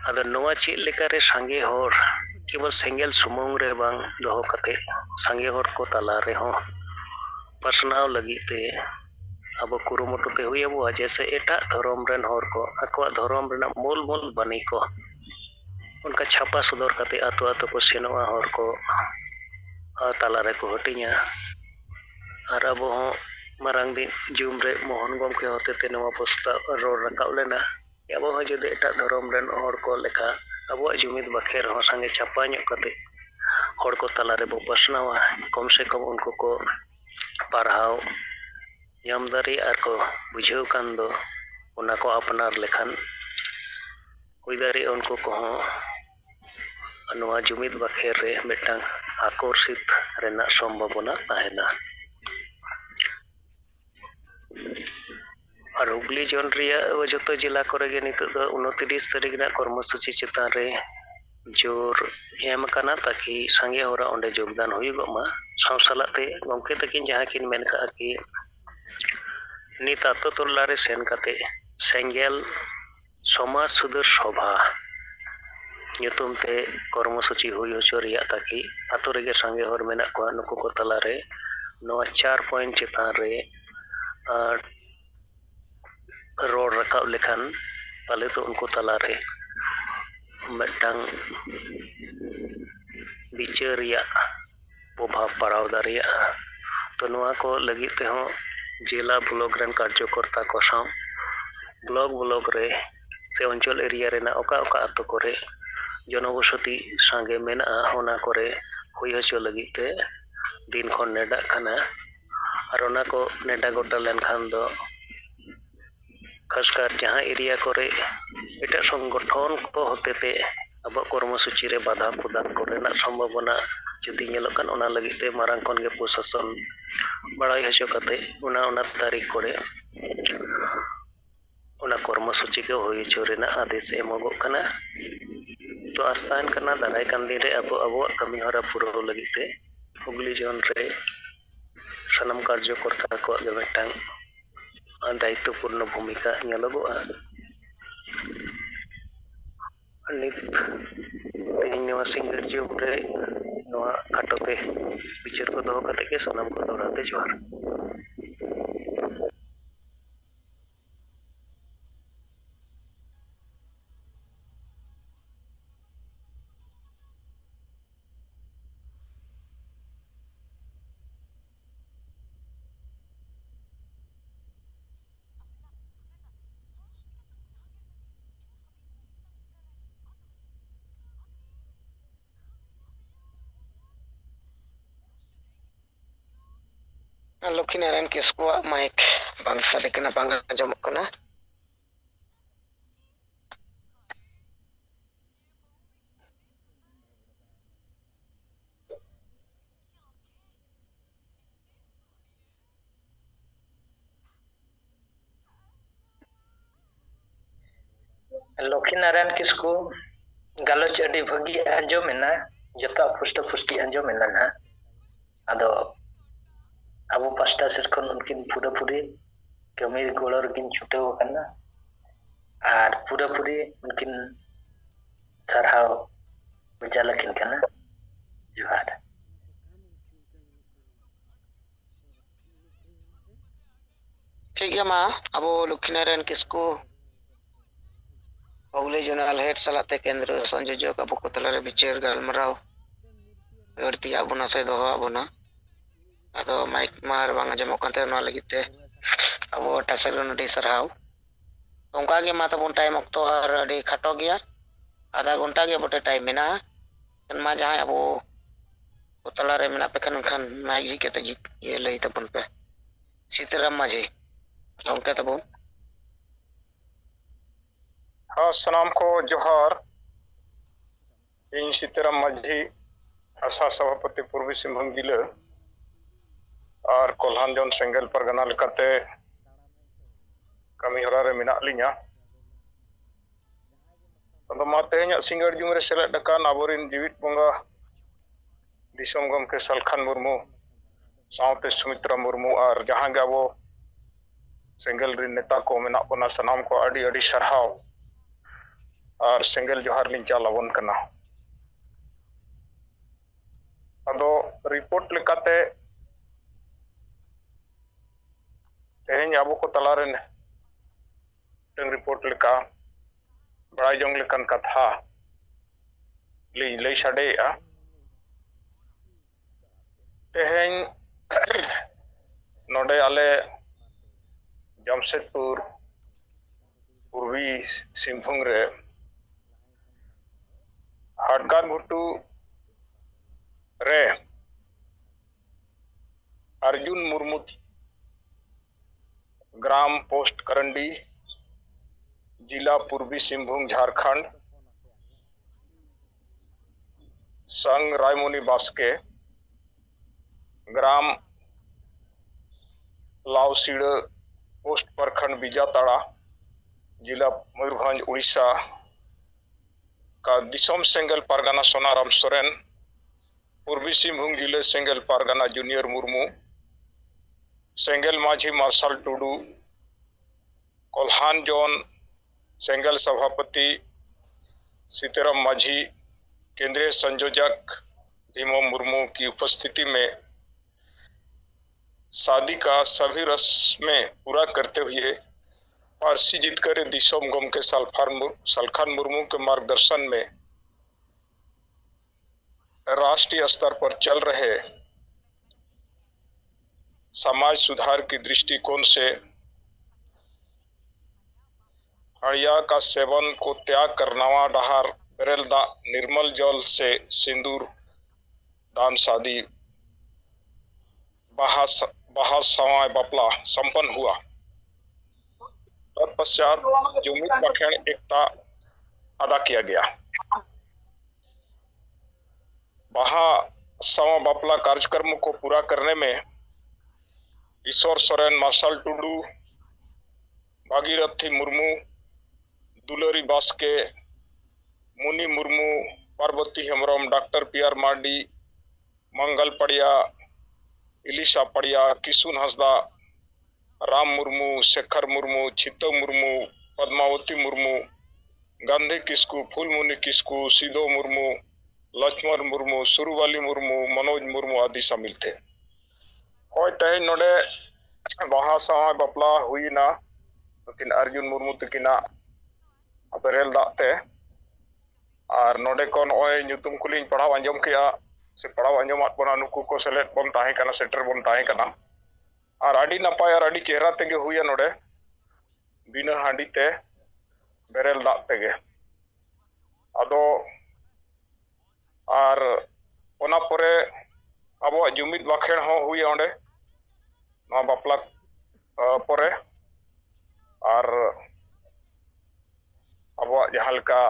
ᱟᱫᱚ ᱱᱚᱣᱟ ᱪᱮᱫ ᱞᱮᱠᱟᱨᱮ ᱥᱟᱸᱜᱮ ᱦᱚᱲ ᱠᱮᱵᱚᱞ ᱥᱮᱸᱜᱮᱞ ᱥᱩᱢᱩᱝ ᱨᱮ ᱵᱟᱝ ᱫᱚᱦᱚ ᱠᱟᱛᱮ ᱥᱟᱸᱜᱮ ᱦᱚᱲ ko ᱛᱟᱞᱟ ᱨᱮᱦᱚᱸ ᱯᱟᱥᱱᱟᱣ ᱞᱟᱹᱜᱤᱫ ᱛᱮ ᱟᱵᱚ ᱠᱩᱨᱩᱢᱩᱴᱩ ᱛᱮ ᱦᱩᱭ ᱟᱵᱚᱣᱟ ᱡᱮᱥᱮ ᱮᱴᱟᱜ ᱫᱷᱚᱨᱚᱢ ᱨᱮᱱ ᱦᱚᱲ ko ᱟᱠᱚᱣᱟᱜ ᱫᱷᱚᱨᱚᱢ ᱨᱮᱱᱟᱜ ᱢᱩᱞ ᱵᱟᱹᱱᱤ ko ᱚᱱᱠᱟ ᱪᱷᱟᱯᱟ ᱥᱚᱫᱚᱨ ᱠᱟᱛᱮ ᱟᱛᱳ ᱟᱛᱳ ᱠᱚ ᱥᱮᱱᱚᱜᱼᱟ ᱦᱚᱲ ko ᱛᱟᱞᱟ ᱨᱮᱠᱚ ᱦᱟᱹᱴᱤᱧᱟ ᱟᱨ ᱟᱵᱚ ᱦᱚᱸ ᱢᱟᱨᱟᱝ ᱫᱤᱱ ᱡᱩᱢ ᱨᱮ ᱢᱳᱦᱚᱱ ᱜᱚᱢᱠᱮ ᱦᱚᱛᱮᱛᱮ ᱱᱚᱣᱟ ᱯᱨᱚᱥᱛᱟᱵ ᱨᱚᱲ ᱨᱟᱠᱟᱵ ᱞᱮᱱᱟ ᱟᱵᱚ ᱦᱚᱸ ᱡᱩᱫᱤ ᱮᱴᱟᱜ ᱫᱷᱚᱨᱚᱢ ᱨᱮᱱ ᱦᱚᱲ ko ᱞᱮᱠᱟ ᱟᱵᱚᱣᱟᱜ ᱡᱩᱢᱤᱫ ᱵᱟᱠᱷᱮᱲ ᱦᱚᱸ ᱥᱟᱸᱜᱮ ᱪᱷᱟᱯᱟ ᱧᱚᱜ ᱠᱟᱛᱮ ᱦᱚᱲ ko ᱛᱟᱞᱟ ᱨᱮᱵᱚ ᱯᱟᱥᱱᱟᱣᱟ ᱠᱚᱢ ᱥᱮ ᱠᱚᱢ ᱩᱱᱠᱩ ko ᱯᱟᱲᱦᱟᱣ ᱧᱟᱢ ᱫᱟᱲᱮᱭᱟᱜ ᱟᱨ ko ᱵᱩᱡᱷᱟᱹᱣ ᱠᱷᱟᱱ ᱫᱚ ᱚᱱᱟ ko ᱟᱯᱱᱟᱨ ᱞᱮᱠᱷᱟᱱ ᱦᱩᱭ ᱫᱟᱲᱮᱭᱟᱜᱼᱟ ᱩᱱᱠᱩ ᱠᱚᱦᱚᱸ ᱱᱚᱣᱟ ᱡᱩᱢᱤᱫ ᱵᱟᱠᱷᱮᱨ ᱨᱮ ᱢᱤᱫᱴᱟᱝ ᱟᱠᱚᱨᱥᱤत ᱨᱮᱱᱟᱜ ᱥᱚᱢᱵᱷᱚᱵᱚᱱᱟ ᱛᱟᱦᱮᱱᱟ। ᱟᱨ ᱦᱩᱜᱽᱞᱤ ᱡᱚᱱ ᱨᱮᱭᱟᱜ ᱡᱚᱛᱚ ᱡᱮᱞᱟ ᱠᱚᱨᱮ ᱜᱮ ᱱᱤᱛᱚᱜ ᱫᱚ 29 ᱛᱟᱹᱨᱤᱠᱷ ᱨᱮᱱᱟᱜ ᱠᱚᱨᱢᱚᱥᱩᱪᱤ ᱪᱮᱛᱟᱱ ᱨᱮ ᱡᱳᱨ ᱮᱢ ᱟᱠᱟᱱᱟ ᱛᱟᱠᱤ ᱥᱟᱸᱜᱮ ᱦᱚᱲᱟᱜ ᱚᱸᱰᱮ ᱡᱳᱜᱽᱫᱟᱱ ᱦᱩᱭᱩᱜᱚᱜ ᱢᱟ। ᱥᱟᱶ ᱥᱟᱞᱟᱜ ᱛᱮ ᱜᱚᱢᱠᱮ ᱛᱟᱹᱠᱤᱱ ᱡᱟᱦᱟᱸ ᱠᱤᱱ ᱢᱮᱱ ᱠᱟᱜᱼᱟ ᱠᱤ ᱱᱤᱛ ᱟᱛᱳ ᱴᱚᱞᱟ ᱨᱮ ᱥᱮᱱ ᱠᱟᱛᱮ ᱥᱮᱸᱜᱮᱞ ᱥᱚᱢᱟᱡᱽ ᱥᱩᱫᱷᱟᱹᱨ ᱥᱚᱵᱷᱟ ᱧᱩᱛᱩᱢ ᱛᱮ ᱠᱚᱨᱢᱚᱥᱩᱪᱤ ᱦᱩᱭ ᱦᱚᱪᱚ ᱨᱮᱭᱟᱜ ᱛᱟᱠᱤ ᱟᱛᱳ ᱨᱮᱜᱮ ᱥᱟᱸᱜᱮ ᱦᱚᱲ ᱢᱮᱱᱟᱜ ᱠᱚᱣᱟ ᱱᱩᱠᱩ ko ᱛᱟᱞᱟᱨᱮ ᱱᱚᱣᱟ 4 ᱯᱚᱭᱮᱱᱴ ᱪᱮᱛᱟᱱ ᱨᱮ ᱨᱚᱲ ᱨᱟᱠᱟᱵ ᱞᱮᱠᱷᱟᱱ ᱯᱟᱞᱮ ᱫᱚ ᱩᱱᱠᱩ ᱛᱟᱞᱟᱨᱮ ᱢᱤᱫᱴᱟᱝ ᱵᱤᱪᱟᱹᱨ ᱨᱮᱭᱟᱜ ᱯᱨᱚᱵᱷᱟᱵᱽ ᱯᱟᱲᱟᱣ ᱫᱟᱲᱮᱭᱟᱜᱼᱟ। ᱛᱚ ᱱᱚᱣᱟ ᱠᱚ ᱞᱟᱹᱜᱤᱫ ᱛᱮᱦᱚᱸ ᱡᱮᱞᱟ ᱵᱞᱚᱠ ᱨᱮᱱ ᱠᱟᱨᱡᱚᱠᱚᱨᱛᱟ ᱠᱚ ᱥᱟᱶ ᱵᱞᱚᱠ ᱨᱮ ᱥᱮ ᱚᱧᱪᱚᱞ ᱮᱨᱤᱭᱟ ᱨᱮᱱᱟᱜ ᱚᱠᱟ ᱟᱛᱳ ᱠᱚᱨᱮ ᱡᱚᱱᱚᱵᱚᱥᱚᱛᱤ ᱥᱟᱸᱜᱮ ᱢᱮᱱᱟᱜᱼᱟ ᱚᱱᱟ ᱠᱚᱨᱮ ᱦᱩᱭ ᱦᱚᱪᱚ ᱞᱟᱹᱜᱤᱫ ᱛᱮ ᱫᱤᱱ ᱠᱷᱚᱱ ᱱᱮᱰᱟᱜ ᱠᱟᱱᱟ। ᱟᱨ ᱚᱱᱟ ᱠᱚ ᱱᱮᱰᱟ ᱜᱚᱴᱟ ᱞᱮᱱᱠᱷᱟᱱ ᱫᱚ खासकर जहाँ एरिया करे एटा संगठन को होतेते अब कर्मसूची रे बाधा प्रदान करना संभावना जुदी ñeloग kan ona lagit te marang kon ge प्रशासन बड़ाई हचो कते ona तारीख करे ona कर्मसूची के हुई हचो रेना आदेश एमोगो कना। तो आस्थान करना दाराय कान दिन रे अब कमी हरा पूरा लगित ते हुगली जोन रे सनम कार्यकर्ता को गे मिदटांग दायित्वपूर्ण भूमिका ñeloगोआ। नित तेहन नवा सिंगर जुग रे नवा खाटोते विचार को दोहो कते के सनम को दोहराते जोहार। लक्ष्मी नारायण किस्कुआ माइक बांग साडे कना बांग आंजमोग कना। लक्ष्मी नारायण किस्कू गालोच अडी भगी आंजमेना जता पुष्ट पुष्टि आंजमेना ना आदो अबो पास्टा सेट खन उनकिन पूरा पूरी कमी गोड़ो रकिन छुटेव कना और पूरा पूरी उनकिन सरहाव बजालकिन कना। जोहार। ठीक है मा अबो लक्ष्मी नारायण किस्कू हुगली जोनल हेड सलाते केंद्र संयोजक अबो को तलारे विचार गालमराव गड़ती आबोना से दोहो आबोना अदो माइक मार बांग आंजमोग कानते ओना लगिते अबो टासेलन अडी सरहाव। ओंका गे मा तबोन टाइम अक्तो आर अडी खाटो गया आधा घंटा गे बोटे टाइम मेना मा जहां अबो को तलारे मेना पे खान माइक जी केते जी ये लई तबोन पे सीताराम माझी ओंका तबोन। हाँ सनाम को जोहार। इन सीताराम माझी आशा सभापति पूर्वी सिंहभूम जिला और कोल्हान जोन सेंगल परगना लेकाते कमी हरा रे मेना लिया। अदो मा तेहኛ सिंगर जुम रे सेलेद अकान आबोरिन जीवित बंगा दिसोम गमके सलखान मुर्मू साउते सुमित्रा मुर्मू और जहां गे आबो सेंगल रे नेता को मेना बना सनाम को अडी अडी सरहाव और सेंगल जोहार लिंग चालावन कना। अदो रिपोर्ट लेकाते तेहñ आबो को तलारे टंग रिपोर्ट लेका बड़ाई जोंग लेकान कथा लई साडेआ। तेहñ नोडे आले जमशेदपुर पूर्वी सिंहभूम रे हाटगार घुटू रे अर्जुन मुर्मू ग्राम पोस्ट करंडी जिला पूर्वी सिंहभूम झारखंड संग रायमुनि बास्के, ग्राम लावसीड़ा, पोस्ट प्रखंड बीजाताड़ा, जिला मयूरभंज उड़ीसा का दिसोम सेंगल पारगाना सोनाराम सोरेन, पूर्वी सिंहभूम जिले सेंगल पारगाना जूनियर मुर्मू, सेंगल माझी मार्शल टुडू, कोल्हान जोन सेंगल सभापति सीताराम माझी, केंद्रीय संयोजक भीमो मुर्मू की उपस्थिति में शादी का सभी रस्में पूरा करते हुए पारसी जीतकर दिसोम गम के सलखान मुर्मू के मार्गदर्शन में राष्ट्रीय स्तर पर चल रहे समाज सुधार की दृष्टिकोण से हड़िया का सेवन को त्याग कर नवा डहार बेरेल निर्मल जल से सिंदूर दान शादी बहा सवाय बपला संपन्न हुआ। तत्पश्चात जुमित बखेड़ एकता अदा किया गया। बहा सवा बपला कार्यक्रम को पूरा करने में ईश्वर सोरेन, मार्शल टुडू, भागीरथी मुर्मू, दुलरी बास्के, मुनि मुर्मू, पार्वती हेम्ब्रम, डॉक्टर पीआर मार्डी, मंगल पड़िया, इलिशा पड़िया, किशुन हंसदा, राम मुर्मू, शेखर मुर्मू, छितो मुर्मू, पद्मावती मुर्मू, गांधी किस्कू, फूलमुनि किस्कू, सिदो मुर्मू, लक्ष्मण मुर्मू, सुरुवाली मुर्मू, मनोज मुर्मू आदि शामिल थे। होय तेज नोडे बहा सवा बपला हुई ना लेकिन अर्जुन मुर्मू तकिना बेरेल दाते और नोडे कोन ओय ᱧᱩᱛᱩᱢ कुलिन पढ़ाव आंजम किया से पढ़ाव आंजमात बना नुकु को सेलेक्ट बन ताहे कना सेटर बन ताहे कना और आडी नपाय और आडी चेहरा तेगे हुई नोडे बिना हांडी ते बेरेल दाग तेगे अदो और ओना परे अब जुमित बाखेड़ हो हुई ओंडे ना बापला परे और अब जहाँ लका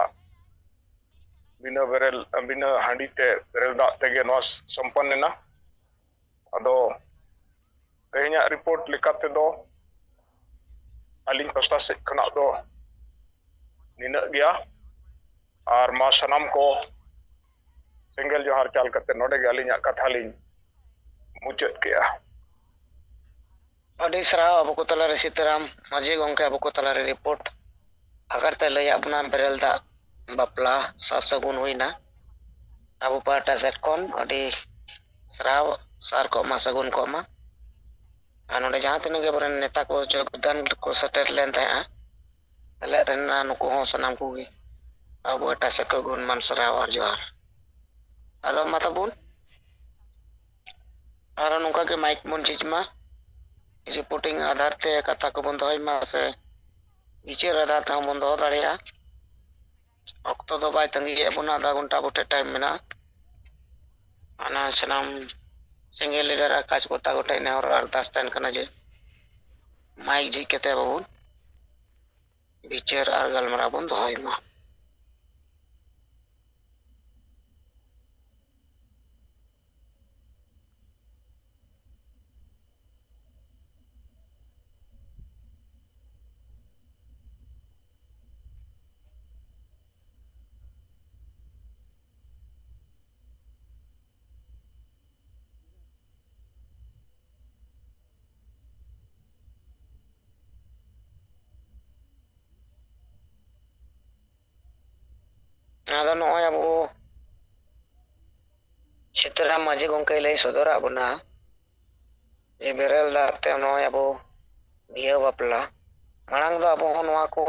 बिना बेरेल बिना हांडी ते बेरेल दाग तेगे नवा संपन्न ना अदो तेहना रिपोर्ट लेकाते दो अलिंग पास्टा से खना दो निना गया और मा सनाम को सिंगल जोहार चाल करते नोडे अलिंग कथा लिंग मुचाद किया। अभी सराव अब को तलारे सीताराम माझी गोंके अब को तलारे रिपोर्ट अगर ते लय अपना बेरेल दा बापला सार सगुन हुईना अब पाटा सेट कोन अभी सराव सार को मा सगुन को मा नोडे जहाँ तीन के बरन नेता को योगदान को सेटर लेन तया तले रेना नुको हो सनाम कुगी अब एटा से को गुण मान सराव और जोहार अदो माताबुन और नुका के माइक मन चीज मा रिपोर्टिंग आधार ते कथा को बंद होय मा से विचार आधार ते बंद हो दाड़िया अक्तो दो बाय तंगी एबुना आधा घंटा बोटे टाइम मेना आना सनाम सिंगल लीडर आकाश कोता गोटे ने और अरदास तन कना जे माइक जी केते बाबुन विचार और गलमरा बंद होय मा आदा नोय अब सीताराम माझी गोंके लय सदरा बना ये बेरेल दा ते नोय अब बिया बापला मांग दो अब नोआ को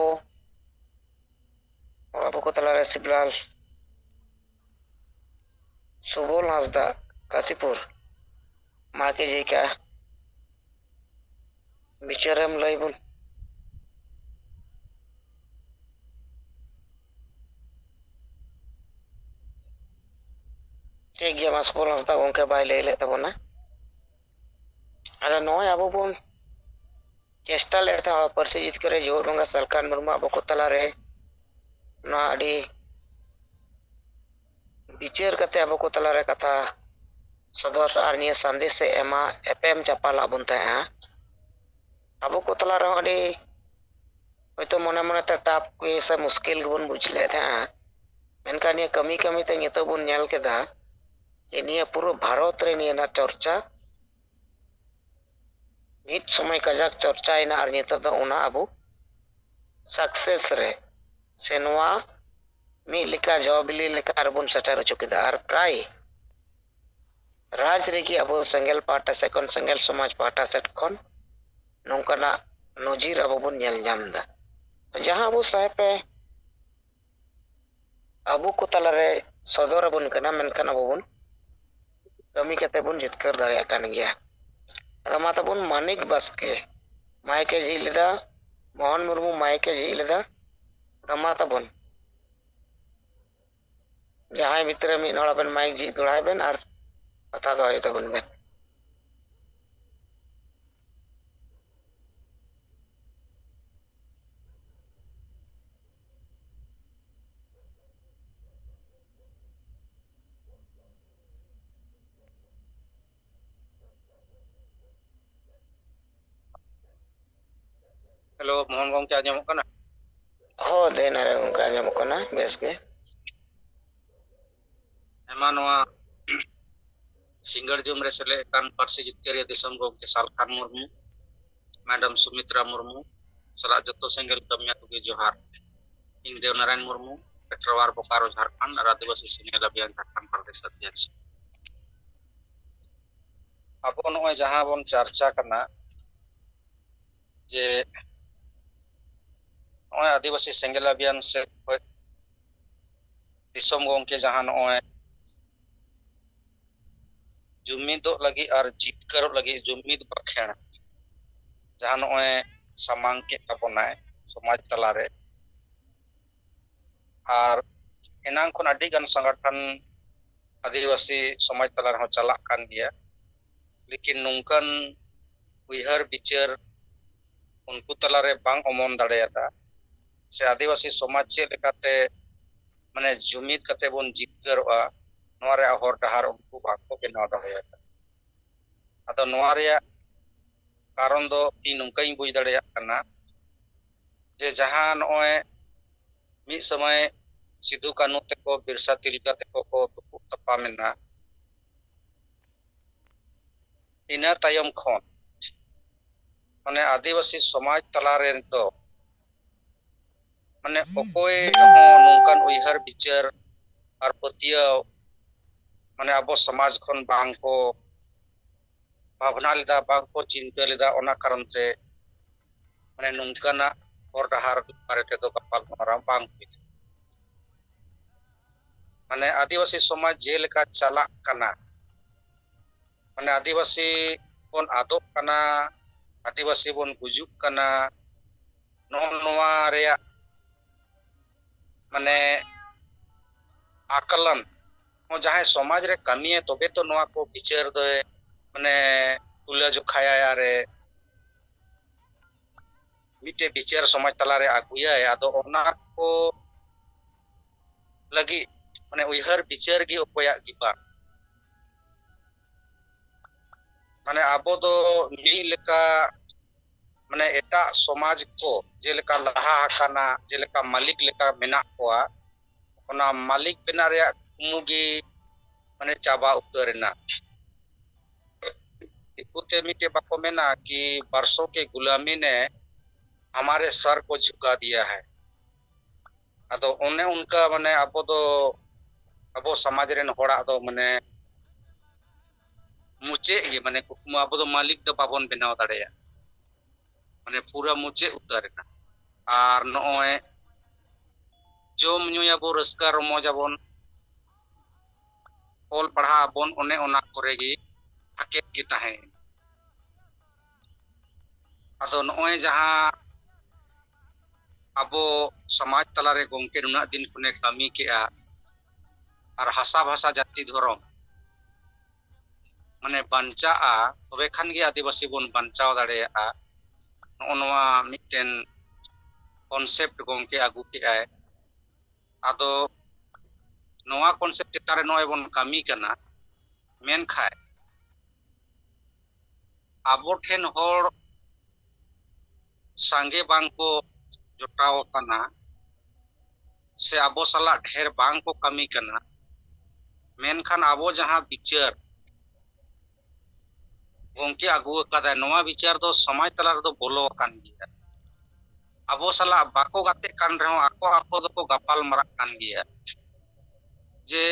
अब को तलारे सिबलाल सुबोल हंसदा काशीपुर माँ के जी का बिचारम लय बुन ठीक गया मा सुबोल हंसदा गोंके बाय लय ले तबना अरे नोय अब बुन चेष्टा लेते हैं परसी जीत करे जोर बंगा सलखान मुर्मू अब को तलारे ना अडी ᱵᱤᱪᱟᱹᱨ ᱠᱟᱛᱮ ᱟᱵᱚ ᱠᱚ ᱛᱟᱞᱟᱨᱮ ᱠᱟᱛᱷᱟ ᱥᱚᱫᱚᱨ ᱟᱨ ᱱᱤᱭᱟᱹ ᱥᱟᱸᱫᱮᱥᱮ ᱮᱢᱟ ᱮᱯᱮᱢ ᱪᱟᱯᱟᱞᱟᱜ ᱵᱚᱱ ᱛᱟᱦᱮᱸᱜᱼᱟ ᱟᱵᱚ ᱠᱚ ᱛᱟᱞᱟ ᱨᱮᱦᱚᱸ ᱟᱹᱰᱤ ᱦᱚᱭᱛᱚ ᱢᱚᱱᱮ ᱢᱚᱱᱮᱛᱮ ᱴᱟᱯ ᱥᱮ ᱢᱩᱥᱠᱤᱞ ᱜᱮᱵᱚᱱ ᱵᱩᱡ ᱞᱮᱫ ᱛᱟᱦᱮᱸᱜᱼᱟ ᱢᱮᱱᱠᱷᱟᱱ ᱱᱤᱭᱟᱹ ᱠᱟᱹᱢᱤ ᱠᱟᱹᱢᱤᱛᱮ ᱱᱤᱛᱚᱜ ᱵᱚᱱ ᱧᱮᱞ ᱠᱮᱫᱟ ᱡᱮ ᱱᱤᱭᱟᱹ ᱯᱩᱨᱟᱹ ᱵᱷᱟᱨᱚᱛ ᱨᱮ ᱱᱤᱭᱟᱹ ᱨᱮᱱᱟᱜ ᱪᱚᱨᱪᱟ ᱢᱤᱫ ᱥᱚᱢᱚᱭ ᱠᱟᱡᱟᱠ ᱪᱚᱨᱪᱟᱭᱮᱱᱟ ᱟᱨ ᱱᱤᱛᱚᱜ ᱫᱚ ᱚᱱᱟ ᱟᱵᱚ ᱥᱟᱠᱥᱮᱥ ᱨᱮ ᱥᱮ ᱱᱚᱣᱟ ᱢᱤᱫ ᱞᱮᱠᱟ ᱡᱚ ᱵᱤᱞᱤ ᱞᱮᱠᱟ ᱨᱮᱵᱚᱱ ᱥᱮᱴᱮᱨ ᱦᱚᱪᱚ ᱠᱮᱫᱟ ᱟᱨ ᱯᱨᱟᱭ ᱨᱟᱡᱽ ᱨᱮᱜᱮ ᱟᱵᱚ ᱥᱮᱸᱜᱮᱞ ᱯᱟᱦᱴᱟ ᱥᱮᱫ ᱠᱷᱚᱱ ᱥᱮᱸᱜᱮᱞ ᱥᱚᱢᱟᱡᱽ ᱯᱟᱦᱴᱟ ᱥᱮᱫ ᱠᱷᱚᱱ ᱱᱚᱝᱠᱟᱱᱟᱜ ᱱᱚᱡᱤᱨ ᱟᱵᱚ ᱵᱚᱱ ᱧᱮᱞ ᱧᱟᱢ ᱮᱫᱟ ᱡᱟᱦᱟᱸ ᱟᱵᱚ ᱥᱟহেᱵᱮ ᱟᱵᱚ ko ᱛᱟᱞᱟᱨᱮ ᱥᱚᱫᱚᱨ ᱟᱵᱚᱱ ᱠᱟᱱᱟ ᱢᱮᱱᱠᱷᱟᱱ ᱟᱵᱚ ᱵᱚᱱ ᱠᱟᱹᱢᱤ ᱠᱟᱛᱮ ᱵᱚᱱ ᱡᱤᱛᱠᱟᱹᱨ ᱫᱟᱲᱮᱭᱟᱜ ᱠᱟᱱ ᱜᱮᱭᱟ ᱟᱫᱚ ᱢᱟ ᱛᱟᱵᱚᱱ ᱢᱟᱱᱤᱠ ᱵᱟᱥᱠᱮ ᱢᱟᱭᱤᱠᱮ ᱡᱷᱤᱡ ᱞᱮᱫᱟ ᱢᱳᱦᱚᱱ ᱢᱩᱨᱢᱩ ᱢᱟᱭᱤᱠᱮ ᱡᱷᱤᱡ ᱞᱮᱫᱟ ᱢᱟ ᱛᱟᱵᱚᱱ ᱡᱟᱦᱟᱸᱭ ᱵᱷᱤᱛᱨᱤ ᱢᱤᱫ ᱦᱚᱲ ᱟᱵᱮᱱ ᱢᱟᱭᱤᱠ ᱡᱷᱤᱡ ᱫᱚᱲᱦᱟᱭ ᱵᱮᱱ ᱟᱨ ᱠᱟᱛᱷᱟ ᱫᱚᱦᱚᱭ ᱛᱟᱵᱚᱱ ᱵᱮᱱ हेलो मोहन गंके आजमक कना ᱦᱚᱸ ᱫᱮᱱᱟᱨᱮ ᱚᱱᱠᱟ ᱟᱸᱡᱚᱢᱚᱜ ᱠᱟᱱᱟ ᱵᱮᱥ ᱜᱮ ᱮᱢᱟ ᱱᱚᱣᱟ ᱥᱤंᱜᱟᱲ ᱡᱩᱢ ᱨᱮ ᱥᱮᱞᱮᱫ ᱟᱠᱟᱱ ᱯᱟᱹᱨᱥᱤ ᱡᱤᱛᱠᱟᱹᱨᱤᱭᱟᱹ ᱫᱤᱥᱚᱢ ᱜᱚᱢᱠᱮ ᱥᱟᱞᱠᱷᱟᱱ ᱢᱩᱨᱢᱩ मैडम सुमित्रा मुर्मू सारा जो सेंगल कमिया को जोहार इन देवनारायण मुर्मू पेट्रोवार बोकारो झारखंड और आदिवासी सेंगल अभियान झारखंड प्रदेश अध्यक्ष अब नॉय जहां बन चर्चा करना जे नॉय आदिवासी सेंगल अभियान से दिसोम गंके जहां नॉय जुमिद लगी और जितकर लगी जुमिद बखेण जहां नॉय सामांग के तबनाय समाज तलारे और एनांग खन अडी गान संगठन आदिवासी समाज तलारे हो चला कान गया लेकिन नुंकन उयहर बिचार उनको तलारे बांग अमन दाड़ेयादा से आदिवासी समाज चे लेकाते माने जुमिद कते बन जितकरवा नोआ रे हर डहार उनको बाको बेनाव दाड़ेयादा अदो नोआ रे कारण दो इ नुंकाई बुझ दाड़ेया कना जे जहां नॉय मिद समय सिधु कानू तेको बिरसा तिलका तेको को तुपु तपामेना इना तायम खन माने आदिवासी समाज तलारे तो माने ओकोय हो नुंकान उयहर बिचार और पतिया माने अब समाज खन बांग को भावना लेदा बांग को चिंता लेदा ओना कारण ते माने नुंकाना और डहार बारे ते दो गपाल मारा बांग माने आदिवासी समाज जेलेका चला कना माने आदिवासी बन आदोग कना आदिवासी बन गुजुक कना नोआ रेया माने आकलन हो जहां समाज रे कमी है तबे तो नोआ को विचार दो माने तुला जोखाया यारे मिटे विचार समाज तलारे आगुया आदो ओना को लगी माने उयहर विचार गी ओकोया गिबा माने आबो दो नी लेका माने एटा समाज को जेलेका लहा हकाना जेलेका मालिक लेका मेना कोआ ओना मालिक बेना रे कुमुगी माने चाबा उतरना इकुते मिटे बाको मेना कि वर्षों के गुलामी ने हमारे सर को झुका दिया है अदो उन्हें उनका माने अबो समाज रेन होड़ा दो माने मुचे ये माने कुकुम अब तो मालिक तो बाबन बनाव दाड़ेया माने पूरा मुचे उतारना और नॉय जोम न्यूयाबो रस्का रमोजाबन ओल पढ़ा बन ओने ओना करेगी हाकेत की ताहे अदो नॉय जहां अबो समाज तलारे गंके नुना दिन खुने कमी केआ और हासा भाषा जाति धर्म माने बांचा तबे खान गे आदिवासी बन बांचाव दाड़ेया नोआ मिटेन कॉन्सेप्ट गंके आगु के आए आदो नोआ कॉन्सेप्ट चितान रे नोए बोन कामी कना मेन खाए आबो ठेन होड़ सांगे बांग को जोटाव कना से आबो सला ढेर बांग को कामी कना मेनखान आबो जहां विचार गोंके आगु कदा नोआ विचार दो समाज तला रे दो बोलो कान गिया आबो सला बाको गाते कान रहो आको आको दो गपाल मरा कान गिया जे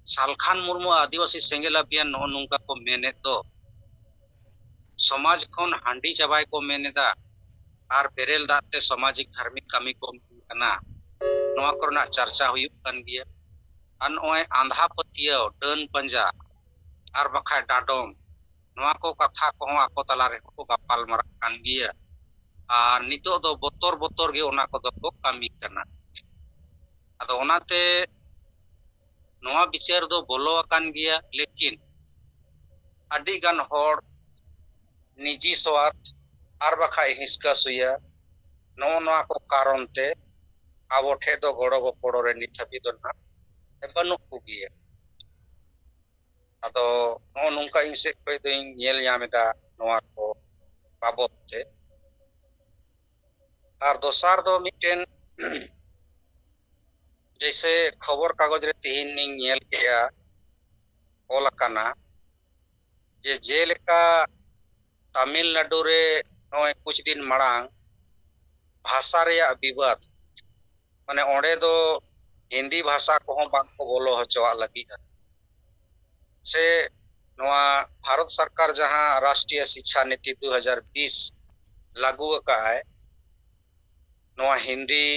सालखान मुर्मू आदिवासी सेंगेल अभियान नो नुंका को मेने तो समाज खन हांडी चाबाय को मेनेदा आर बेरेल दाते सामाजिक धार्मिक कामी को कना नोआ करना चर्चा हुई कान गिया अन ओए आंधा पतियो डन पंजा आर बखा डाडोम नोआ को कथा को आको तला रे को गपाल मरा कान गिया आर नितो दो बोतर बोतर गे ओना को दो को कामी कना अदो ओनाते नोआ विचार दो बोलो कान गिया लेकिन अडी गान होड़ निजी स्वार्थ आर बखा हिस्का सुया नोआ को कारण ते आबो ठे दो गोड़ो गो पोड़ो रे निथबी दो ना बनु कुगिया अदो नो नुंका इंसे कोई दो नेल यामेदा नोआ को बाबत ते आर दोसार दो मिटेन जैसे खबर कागज रे तीन निंग नेल केया ओला काना जे जेलेका तमिलनाडु रे नोए कुछ दिन मांग भाषा रे विवाद माने ओंडे दो हिंदी भाषा को बांग को बोलो हचवा लगी से नोआ भारत सरकार जहां राष्ट्रीय शिक्षा नीति 2020 लागू का है नोआ हिंदी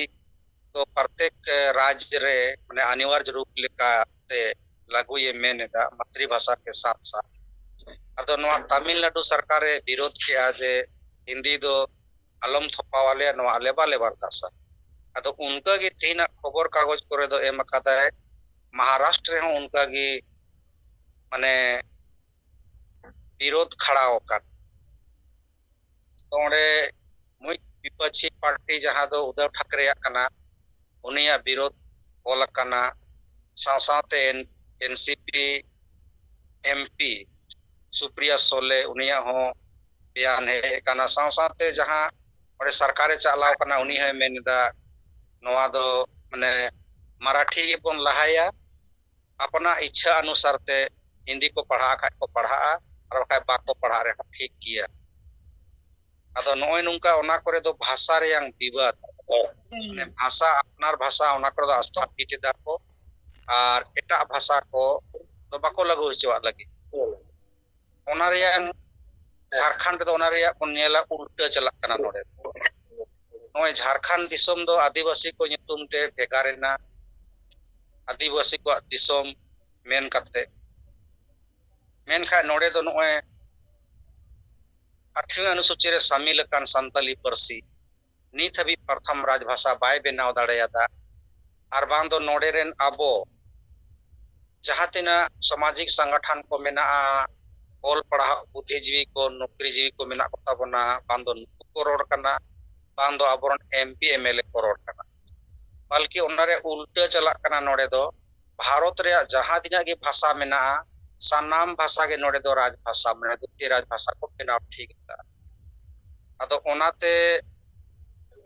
तो प्रत्येक राज्य रे माने अनिवार्य रूप लेका ते लागू ये मेनेदा मातृभाषा के साथ साथ अदो नोआ तमिलनाडु सरकार विरोध किया जे हिंदी दो अलम थपावाले नोआ लेबा लेबार दासा अदो उनका गी तीन खबर कागज करे दो एम कदा है महाराष्ट्र रे उनका गी माने विरोध खड़ा होकर तो ओंडे मुई विपक्षी पार्टी जहां दो उद्धव ठाकरे कना उनिया विरोध ओल कना साथ एनसीपी एमपी सुप्रिया सोले उनिया हो बयान है कना साथ जहां ओंडे सरकारे चालाव कना उनी है मेनदा नोआ दो माने मराठी बन लहाया अपना इच्छा अनुसार ते हिंदी को पढ़ा खाय को पढ़ा और खाय बाको पढ़ा रे ठीक किया अदो नोय नुंका ओना करे दो भाषा रे yang विवाद माने भाषा अपनार भाषा ओना करे दो स्थापित दा को और एटा भाषा को तो बाको लागू होचवा लगी ओना रे झारखंड दो ओना रे को नेला उल्टा चला कना नोडे नोय झारखंड दिसोम दो आदिवासी को nyutum ते भेगारेना आदिवासी को दिसोम मेन करते मेन खा नोडे दो नोय 8वीं अनुसूची रे शामिल कान संताली परसी नित हबी प्रथम राजभाषा बाय बेनाव दाड़ेयादा आर बांग दो नोडे रेन आबो जहां तिना सामाजिक संगठन को मेना ओल पढ़ा बुद्धिजीवी को नौकरीजीवी को मेना कोता बना बांग दो को रोड कना बांग दो आबोरन एमपी एमएलए को रोड कना बल्कि उनरे उल्टा चला कना नोडे दो भारत रे जहां तिना के भाषा मेना सानाम भाषा के नोडे दो राजभाषा माने द्वितीय राजभाषा को बेनाव ठीक था अदो ओनाते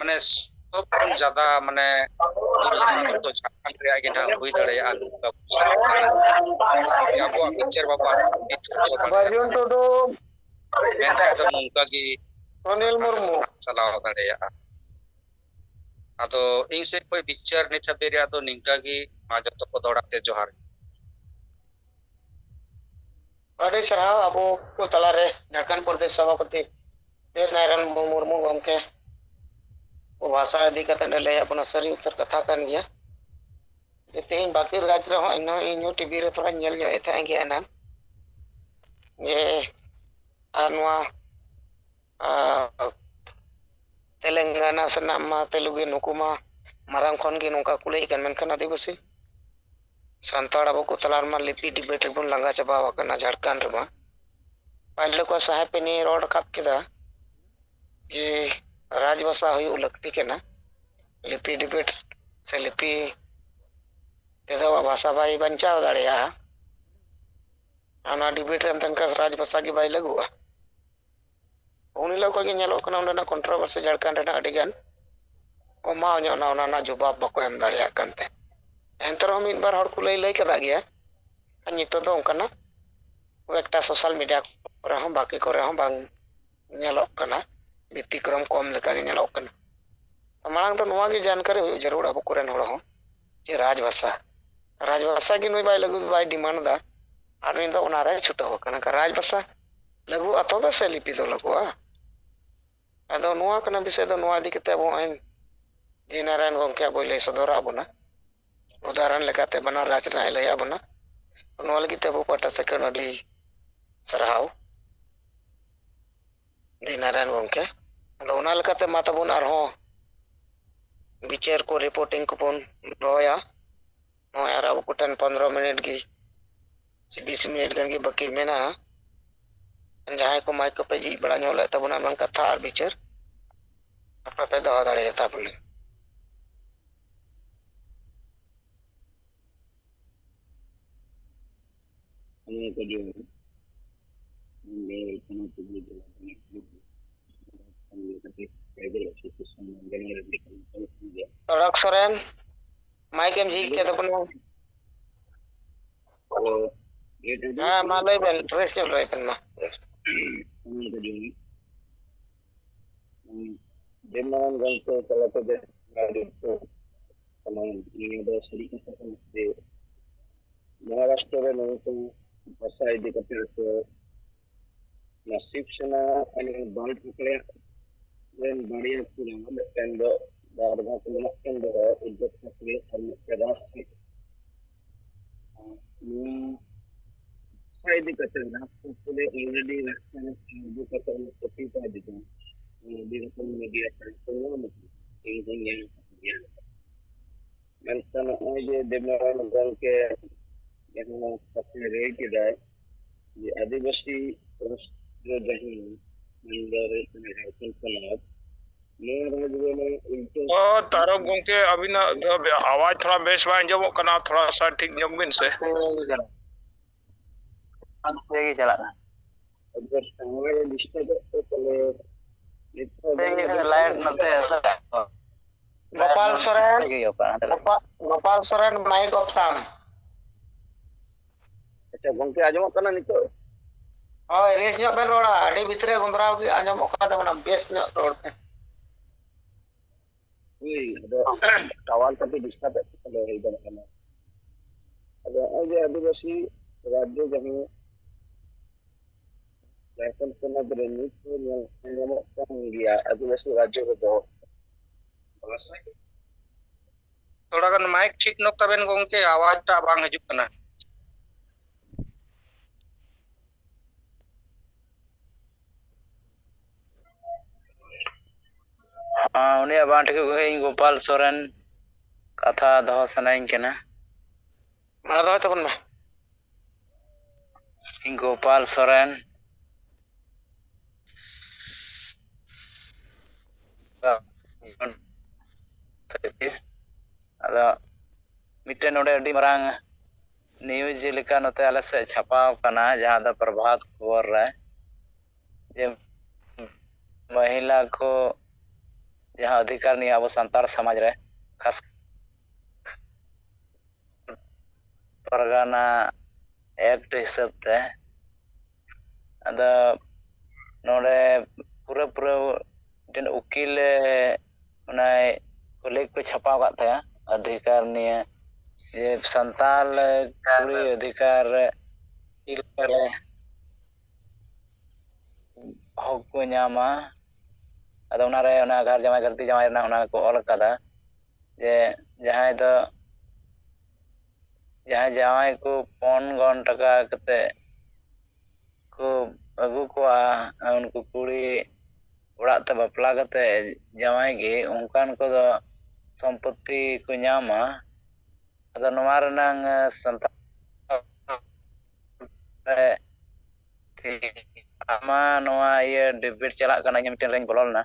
माने सब खन ज्यादा माने दुर्दशा तो झारखंड रे आगे ना हुई दड़े आलू का याबो पिक्चर बाबा बाजुन तो दो मेंटा तो उनका की अनिल मुर्मू चलाव दड़े अदो इन से कोई पिक्चर नि थबेरिया दो निंका की माजो तो को दौड़ाते जोहार अरे सराव अब को तला रे झारखंड प्रदेश सभापति वीर नारायण मुर्मू गमके वो भाषा इदी कते ले अपना सरी उत्तर कथा कान गया तेहन बाकी राज्य रे इन इन टीवी रे थोड़ा नेल जो एथा गया ना ये अनवा तेलंगाना सनामा तेलुगु नुकुमा मारांग खन के नोका कुले कन मेनखान आदिवासी संताड़ अब को तलार मा लिपि डिबेट बन लंगा चाबा वकना झारखंड रे पहले को साहेब पे ने रोड कप केदा कि राजभाषा हुई लगती के ना लिपि डिबेट से लिपि तेदो भाषा by बंचाव दाड़िया ana debate ren tangka raj bhasa gi bai lagua uni lo ko gi nyalo kana ona controversy jarkan rena adigan koma nya ona jawab bako em daria kante entero mid bar hor ku lay kada gya nito do onkana ekta social media kore hon baki kore hon bang nyalo kana bitikrom kom leka gi nyalo kana marang to noa gi jankari hu jarur abu koren hor hon je raj bhasa gi noi bai lagu bai demand da ar ni do ona re chutaw kana ka raj bhasa lagu atobe se lipi do lagua ado noa kana bisay do noa di kete abo ain dinaran gongke abo lay sodora abuna udaharan lekate bana raj na lay abuna noa lagi te abo pata second ali sarhaw dinaran gongke ado ona lekate mata bun arho bicar ko reporting ko pun roya no ara abo 10-15 minit gi 20 minit gan gi baki mena jahay ko mic ko pe ji bada nyole tabuna man katha ar bicar apa pe do dare tabun Torak soren mic em ji ke tabun ma lay ben tres nyol ray pen ma Dengan gangko kalau pada radio itu kalau ini ada sedikit seperti Maharashtra itu bahasa ini kata itu nasib sana ini balik ke dan bariya punya tendo darah punya tendo untuk sekali harus keras ini saya ini kata nasib punya already rasakan itu kata seperti tadi tu di dalam media sosial itu yang dia mentan aja dengan orang ke yang seperti itu dah di adivasi terus jadi mendari penelitian penelab तारो गंके अभी ना आवाज थोड़ा base बा अंजमो कना थोड़ा सा ठीक ᱧᱚᱜ बिन से चला अगर समय डिस्टर्ब तो पहले लाइट नते गोपाल सोरेन माइक ऑफ ताम अच्छा गंके आजमो कना नितो ओय रेस ᱧᱚᱜ ben roda adi bitre gondraw gi anjom okada mana best ᱧᱚᱜ rod pe tower tapi disturb kalau ibarat kana ada aja adivasi राज्य जहां लेकिन पना berani yang nyamukkan dia adivasi राज्य itu थोड़ा गन माइक ठीक नो तबेन गंके आवाज टा बांग हजू कना उनी बांट के गोपाल सोरेन कथा दो सनाइन केना ma do to ma Gopal Soren ada miten ode adi marang news leka note ala se छापाव kana jahan da Prabhat Khabar re je महिला को जहाँ अधिकार नहीं अब संतार समाज रे खास परगाना एक्ट हिसाब ते अदा नोडे पूरा दिन उकील उनाय कोलेज को छापा का था अधिकार नहीं ये संताल कुड़ी अधिकार इलरे हक को ᱧᱟᱢᱟ अदा उनारे उना घर जमाई गलती जमाई ना उना को ऑल कदा जे जहां दो जहां जमाई को 5 टका कते को अगु को उनको कुड़ी उड़ा ते बापला कते जमाई गे उनकान को दो संपत्ति को ᱧᱟᱢᱟ अदा नोवा रनांग संता आमा नोवा ये डिबेट चला कना मिटन रेन बोलना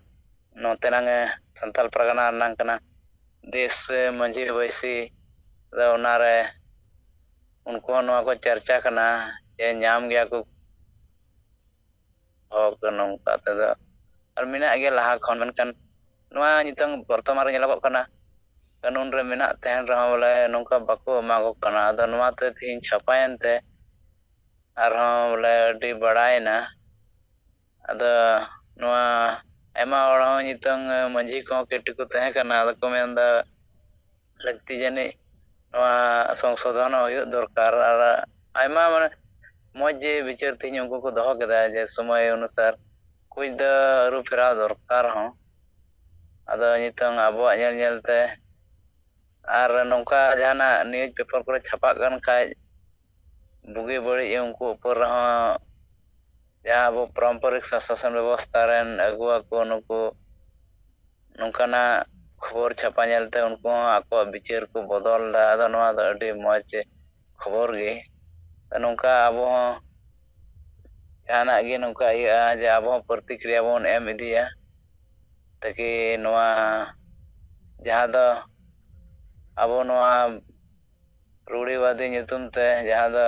नोते नांगे संताल परगना नांग कना देश मंजी वैसी ᱟᱫᱚ ᱚᱱᱟᱨᱮ ᱩᱱᱠᱩ ᱦᱚᱸ ᱱᱚᱣᱟ ᱠᱚ ᱪᱟᱨᱪᱟ ᱠᱟᱱᱟ ᱡᱮ ᱧᱟᱢ ᱜᱮᱭᱟ ᱠᱚ ᱦᱚᱠ ᱱᱚᱝᱠᱟ ᱛᱮᱫᱚ ᱟᱨ ᱢᱮᱱᱟᱜ ᱜᱮᱭᱟ ᱞᱟᱦᱟ ᱠᱷᱚᱱ, ᱢᱮᱱᱠᱷᱟᱱ ᱱᱚᱣᱟ ᱱᱤᱛᱚᱝ ᱵᱚᱨᱛᱚᱢᱟᱱ ᱨᱮ ᱧᱮᱞᱚᱜᱚᱜ ᱠᱟᱱᱟ ᱠᱟᱹᱱᱩᱱ ᱨᱮ ᱢᱮᱱᱟᱜ ᱛᱟᱦᱮᱱ ᱨᱮᱦᱚᱸ ᱵᱚᱞᱮ ᱱᱚᱝᱠᱟ ᱵᱟᱠᱚ ᱮᱢᱟ ᱠᱚ ᱠᱟᱱᱟ᱾ ᱟᱫᱚ ᱱᱚᱣᱟᱛᱮ ᱛᱮᱦᱤᱧ چھᱟᱯᱟᱭᱮᱱ ᱛᱮ ᱟᱨᱦᱚᱸ ᱵᱚᱞᱮ ᱟᱹᱰᱤ ᱵᱟᱲᱟᱭᱮᱱᱟ᱾ ᱟᱫᱚ ᱱᱚᱣᱟ ᱟᱭᱢᱟ ᱦᱚᱲ ᱦᱚᱸ ᱱᱤᱛᱚᱝ ᱢᱟᱺᱡᱷᱤ ᱠᱚᱦᱚᱸ ᱠᱮᱴᱤ ᱠᱚ ᱛᱟᱦᱮᱸ ᱠᱟᱱᱟ, ᱟᱫᱚ ᱠᱚ ᱢᱮᱱᱫᱟ ᱞᱟᱹᱠᱛᱤ ᱡᱟᱹᱱᱤᱡ ᱱᱚᱣᱟ ᱥᱚᱝᱥᱳᱫᱷᱚᱱ ᱦᱩᱭᱩᱜ ᱫᱚᱨᱠᱟর᱾ ᱟᱨ ᱟᱭᱢᱟ ᱢᱟᱱᱮ ᱢᱚᱡᱽ ᱡᱮ ᱵᱤᱪᱟᱹᱨ ᱛᱮᱦᱤᱧ ᱩᱱᱠᱩ ᱠᱚ ᱫᱚᱦᱚ ᱠᱮᱫᱟ ᱡᱮ ᱥᱚᱢᱚᱭ ᱚᱱᱩᱥᱟᱨ ᱠᱩᱪ ᱫᱚ ᱟᱹᱨᱩ ᱯᱷᱮᱨᱟᱣ ᱫᱚᱨᱠᱟর ᱦᱚᱸ᱾ ᱟᱫᱚ ᱱᱤᱛᱚᱝ ᱟᱵᱚᱣᱟᱜ ᱧᱮᱞ ᱧᱮᱞᱛᱮ ᱟᱨ ᱱᱚᱝᱠᱟ ᱡᱟᱦᱟᱱᱟᱜ ᱱᱤᱭᱩᱡᱽ ᱯᱮᱯᱟᱨ ᱠᱚᱨᱮ چھᱟᱯᱟᱜ ᱠᱟᱱ ᱠᱷᱟᱡ ᱵᱩᱜᱤ ᱵᱟᱹᱲᱤᱡ ᱩᱱᱠᱩ ᱩᱯᱚᱨ ᱨᱮᱦᱚᱸ ᱡᱟᱦᱟᱸ ᱟᱵᱚ ᱯᱟᱨᱚᱢᱯᱚᱨᱤᱠ ᱥᱟᱥᱚᱱ ᱵᱮᱵᱚᱥᱛᱷᱟ ᱨᱮᱱ ᱟᱹᱜᱩᱣᱟᱠᱚ ᱱᱩᱠᱩ ᱱᱚᱝᱠᱟᱱᱟᱜ ᱠᱷᱚᱵᱚᱨ ᱪᱷᱟᱯᱟ ᱧᱮᱞᱛᱮ ᱩᱱᱠᱩ ᱦᱚᱸ ᱟᱠᱚᱣᱟᱜ ᱵᱤᱪᱟᱹᱨ ᱠᱚ ᱵᱚᱫᱚᱞᱫᱟ᱾ ᱟᱫᱚ ᱱᱚᱣᱟ ᱫᱚ ᱟᱹᱰᱤ ᱢᱚᱡᱽ ᱠᱷᱚᱵᱚᱨ ᱜᱮ᱾ ᱱᱚᱝᱠᱟ ᱟᱵᱚ ᱦᱚᱸ ᱡᱟᱦᱟᱱᱟᱜ ᱜᱮ ᱱᱚᱝᱠᱟ ᱤᱭᱟᱹᱜᱼᱟ ᱡᱮ ᱟᱵᱚ ᱦᱚᱸ ᱯᱨᱚᱛᱤᱠᱨᱤᱭᱟ ᱵᱚᱱ ᱮᱢ ᱤᱫᱤᱭᱟ, ᱛᱟᱠᱤ ᱱᱚᱣᱟ ᱡᱟᱦᱟᱸ ᱫᱚ ᱟᱵᱚ ᱱᱚᱣᱟ ᱨᱩᱲᱤᱵᱟᱫᱤ ᱧᱩᱛᱩᱢ ᱛᱮ ᱡᱟᱦᱟᱸ ᱫᱚ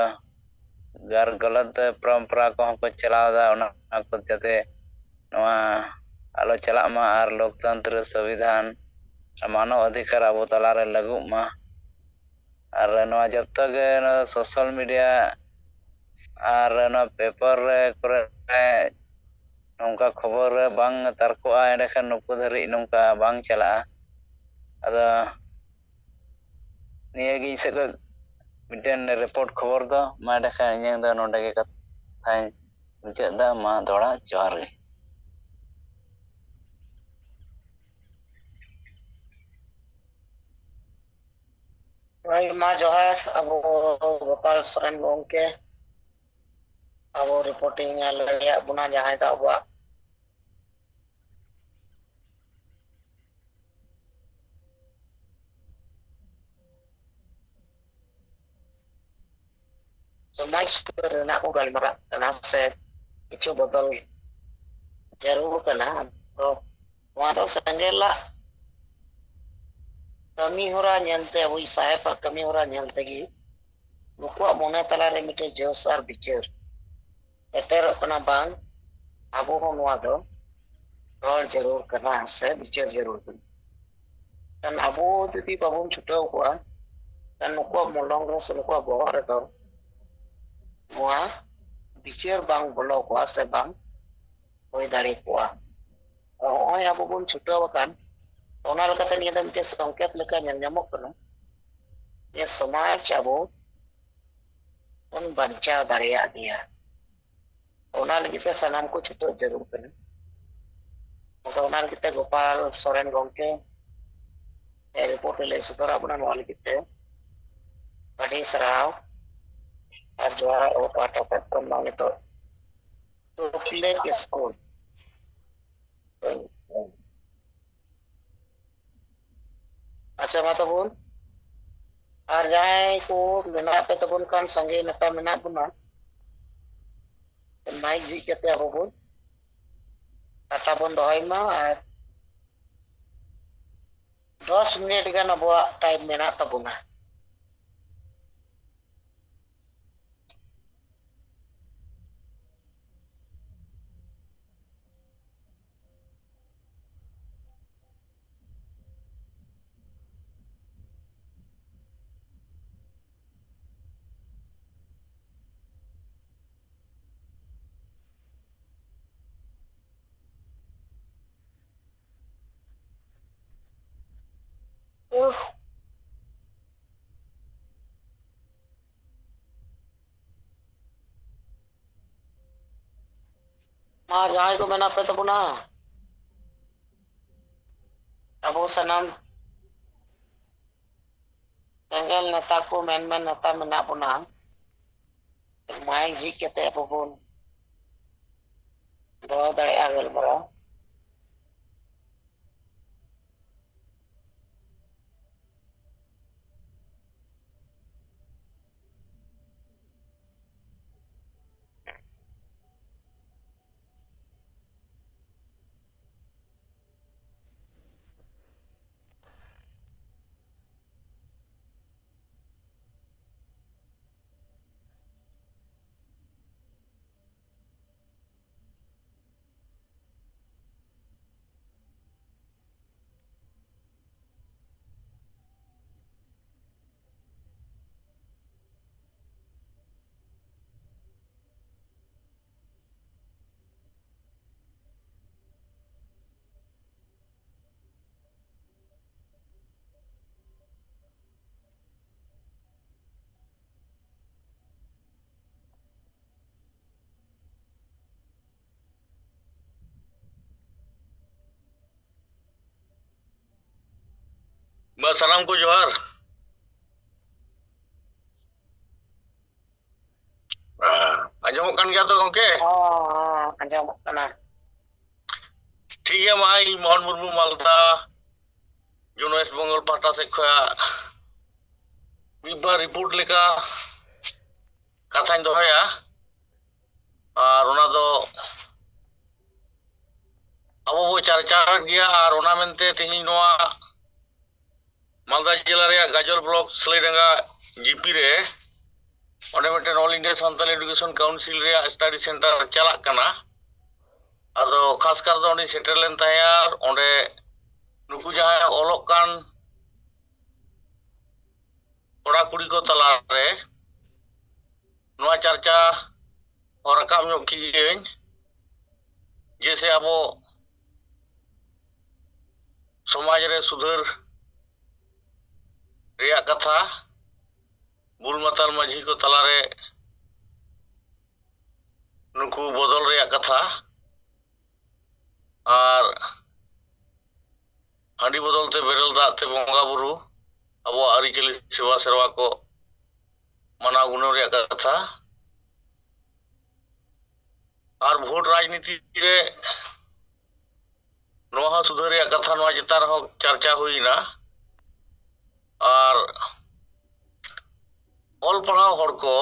ᱜᱟᱞᱟᱛ ᱯᱚᱨᱚᱢᱯᱚᱨᱟ ᱠᱚᱦᱚᱸ ᱠᱚ ᱪᱟᱞᱟᱣᱮᱫᱟ, ᱚᱱᱟ ᱠᱚ ᱡᱟᱛᱮ ᱱᱚᱣᱟ ᱟᱞᱚ ᱪᱟᱞᱟᱜ ᱢᱟ ᱟᱨ ᱞᱳᱠᱛᱚᱱᱛᱨᱚ ᱥᱚᱝᱵᱤᱫᱷᱟᱱ ᱢᱟᱱᱚᱵ ᱚᱫᱷᱤᱠᱟᱨ ᱟᱵᱚ ᱛᱟᱞᱟᱨᱮ ᱞᱟᱹᱜᱩᱜ ᱢᱟ᱾ ᱟᱨ ᱱᱚᱣᱟ ᱡᱚᱛᱚ ᱜᱮ ᱱᱚᱣᱟ ᱥᱳᱥᱟᱞ ᱢᱤᱰᱤᱭᱟ ᱟᱨ ᱱᱚᱣᱟ ᱯᱮᱯᱟᱨ ᱠᱚᱨᱮ ᱱᱚᱝᱠᱟ ᱠᱷᱚᱵᱚᱨ ᱨᱮ ᱵᱟᱝ ᱛᱟᱨᱠᱚᱜᱼᱟ, ᱮᱸᱰᱮᱠᱷᱟᱱ ᱱᱩᱠᱩ ᱫᱷᱟᱹᱨᱤᱡ ᱱᱚᱝᱠᱟ ᱵᱟᱝ ᱪᱟᱞᱟᱜᱼᱟ᱾ ᱟᱫᱚ ᱱᱤᱭᱟᱹᱜᱮ ᱤᱧ ᱥᱮᱫ ᱠᱷᱚᱡ ᱢᱤᱫᱴᱮᱱ ᱨᱤᱯᱳᱨᱴ ᱠᱷᱚᱵᱚᱨ ᱫᱚ ᱢᱟ ᱮᱸᱰᱮᱠᱷᱟᱱ ᱤᱧᱟᱹᱝ ᱫᱚ ᱱᱚᱰᱮ ᱜᱮ ᱠᱟᱛᱷᱟᱧ ᱢᱩᱪᱟᱹᱫ ᱫᱟ᱾ ᱢᱟ ᱫᱚᱦᱲᱟ ᱡᱚᱦᱟᱨ ᱜᱮ᱾ ᱦᱳᱭ, ᱢᱟ ᱡᱚᱦᱟᱨ ᱟᱵᱚ ᱜᱳᱯᱟᱞ ᱥᱚᱨᱮᱱ ᱜᱚᱢᱠᱮ ᱟᱵᱚ ᱨᱤᱯᱳর্টিং ᱞᱟᱹᱭᱟᱫ ᱵᱚᱱᱟ ᱡᱟᱦᱟᱸᱭ ᱫᱚ ᱟᱵᱚᱣᱟᱜ ᱥᱚᱢᱟᱡᱽ ᱨᱮᱱᱟᱜ ᱠᱚ ᱜᱟᱞᱢᱟᱨᱟᱜ ᱠᱟᱱᱟ ᱥᱮ ᱠᱤᱪᱷᱩ ᱵᱚᱫᱚᱞ ᱡᱟᱹᱨᱩᱲ ᱠᱟᱱᱟ᱾ ᱛᱚ ᱱᱚᱣᱟ ᱫᱚ ᱥᱮᱸᱜᱮᱞᱟᱜ ᱠᱟᱹᱢᱤ ᱦᱚᱨᱟ ᱧᱮᱞᱛᱮ ᱟᱵᱚ ᱥᱟᱦᱮᱵᱟᱜ ᱠᱟᱹᱢᱤ ᱦᱚᱨᱟ ᱧᱮᱞ ᱛᱮᱜᱮ ᱱᱩᱠᱩᱣᱟᱜ ᱢᱚᱱᱮ ᱛᱟᱞᱟᱨᱮ ᱢᱤᱫᱴᱮᱡ ᱡᱳᱥ ᱟᱨ ᱵᱤᱪᱟᱹᱨ ᱥᱮᱴᱮᱨᱚᱜ ᱠᱟᱱᱟ, ᱵᱟᱝ ᱟᱵᱚ ᱦᱚᱸ ᱱᱚᱣᱟ ᱫᱚ ᱨᱚᱲ ᱡᱟᱹᱨᱩᱲ ᱠᱟᱱᱟ ᱥᱮ ᱵᱤᱪᱟᱹᱨ ᱡᱟᱹᱨᱩᱲ ᱠᱟᱱᱟ᱾ ᱟᱵᱚ ᱡᱩᱫᱤ ᱵᱟᱵᱚᱱ ᱪᱷᱩᱴᱟᱹᱣ ᱠᱚᱜᱼᱟ, ᱱᱩᱠᱩᱣᱟᱜ ᱢᱚᱞᱚᱝ ᱨᱮ ᱥᱮ ᱱᱩᱠᱩᱣᱟᱜ ᱵᱚᱦᱚᱜ ᱨᱮᱫᱚ ᱱᱚᱣᱟ ᱵᱤᱪᱟᱹᱨ ᱵᱟᱝ ᱵᱚᱞᱚ ᱠᱚᱜᱼᱟ ᱥᱮ ᱵᱟᱝ ᱦᱩᱭ ᱫᱟᱲᱮ ᱠᱚᱜᱼᱟ᱾ ᱱᱚᱜᱼᱚᱭ ᱟᱵᱚ ᱵᱚᱱ ᱪᱷᱩᱴᱟᱹᱣ ᱟᱠᱟᱱ, ᱚᱱᱟ ᱞᱮᱠᱟᱛᱮ ᱱᱤᱭᱟᱹ ᱫᱚ ᱢᱤᱫᱴᱮᱱ ᱥᱚᱝᱠᱮᱛ ᱞᱮᱠᱟ ᱧᱮᱞ ᱧᱟᱢᱚᱜ ᱠᱟᱱᱟ ᱡᱮ ᱥᱚᱢᱟᱡᱽ ᱟᱵᱚ ᱵᱚᱱ ᱵᱟᱧᱪᱟᱣ ᱫᱟᱲᱮᱭᱟᱜ ᱜᱮᱭᱟ᱾ ᱚᱱᱟ ᱞᱟᱹᱜᱤᱫ ᱛᱮ ᱥᱟᱱᱟᱢ ᱠᱚ ᱪᱷᱩᱴᱟᱹᱣ ᱡᱟᱹᱨᱩᱲ ᱠᱟᱱᱟ᱾ ᱟᱫᱚ ᱚᱱᱟ ᱞᱟᱹᱜᱤᱫ ᱛᱮ ᱜᱳᱯᱟᱞ ᱥᱚᱨᱮᱱ ᱜᱚᱢᱠᱮ ᱨᱤᱯᱳর্ᱴ ᱞᱟᱹᱭ ᱥᱚᱫᱚᱨᱟᱜ ᱵᱚᱱᱟ, ᱱᱚᱣᱟ ᱞᱟᱹᱜᱤᱫ ᱛᱮ ᱟᱹᱰᱤ ᱥᱟᱨᱦᱟᱣ ᱟᱨ ᱡᱚᱦᱟᱨ ᱟᱵᱚ ᱯᱟᱦᱴᱟ ᱠᱷᱚᱱ ᱠᱷᱚᱱ ᱢᱟ ᱱᱤᱛᱚᱜ ᱛᱩᱯᱞᱟᱹᱜ ᱥᱠᱩᱞ ᱟᱪᱪᱷᱟ ᱢᱟ ᱛᱟᱵᱚᱱ ᱟᱨ ᱡᱟᱦᱟᱸᱭ ᱠᱚ ᱢᱮᱱᱟᱜ ᱯᱮ ᱛᱟᱵᱚᱱ ᱠᱷᱟᱱ ᱥᱟᱸᱜᱮ ᱱᱮᱛᱟ ᱢᱮᱱᱟᱜ ᱵᱚᱱᱟ, ᱢᱟᱭᱤᱠ ᱡᱷᱤᱡ ᱠᱟᱛᱮ ᱟᱵᱚ ᱵᱚᱱ ᱠᱟᱛᱷᱟ ᱵᱚᱱ ᱫᱚᱦᱚᱭ ᱢᱟ᱾ ᱟᱨ 10 মিনিট গান আবহাওয়া টাইম মেনাক তাবুনা। ᱢᱟ ᱡᱟᱦᱟᱸᱭ ᱠᱚ ᱢᱮᱱᱟᱜ ᱯᱮ ᱛᱟᱵᱚᱱᱟ ᱟᱵᱚ ᱥᱟᱱᱟᱢ ᱥᱮᱸᱜᱮᱞ ᱱᱮᱛᱟ ᱠᱚ ᱢᱮᱱ ᱱᱮᱛᱟ ᱢᱮᱱᱟᱜ ᱵᱚᱱᱟ, ᱢᱟᱭᱤᱠ ᱡᱷᱤᱡ ᱠᱟᱛᱮ ᱟᱵᱚ ᱵᱚᱱ ᱫᱚᱦᱚ ᱫᱟᱲᱮᱭᱟᱜᱼᱟ ᱜᱟᱞᱢᱟᱨᱟᱣ᱾ सानाम को जोहार आंजमोग कान गया तो गंके आंजमोग कना ठीक है मा इन मोहन मुर्मू मालदा जोन वेस्ट बंगाल पाटा से खया मिदबार रिपोर्ट लेका कथाñ दोहया और ओना दो अबो बो चर्चा गया और ओना मेनते तिहिं नोआ मालदा जिला रे गाजल ब्लॉक सलेडंगा जीपी रे ओंडे मिदटेन ऑल इंडिया सान्ताल एडुकेशन काउंसिल रे स्टडी सेंटर चलाक कना आदो खास कर दो ओंडे सेटल लेन ताया ओंडे नुकु जहां ओलोक कान कोड़ा कुड़ी को तला रे नोआ चर्चा और रकाब ᱧᱚᱜ ᱠᱤᱭᱟᱹᱧ जैसे अबो समाज रे सुधर रिया कथा बुल माताल माझी को तला रे नुकु बदल रिया कथा और हांडी बदलते बेरल दाते बंगा बुरु अबो आरिचली सेवा सेवा को माना गुनो रिया कथा और भोट राजनीति रे नोहा सुधर रिया कथा नोआ चितार हो चर्चा हुईना और ऑल पढ़ाओ हर को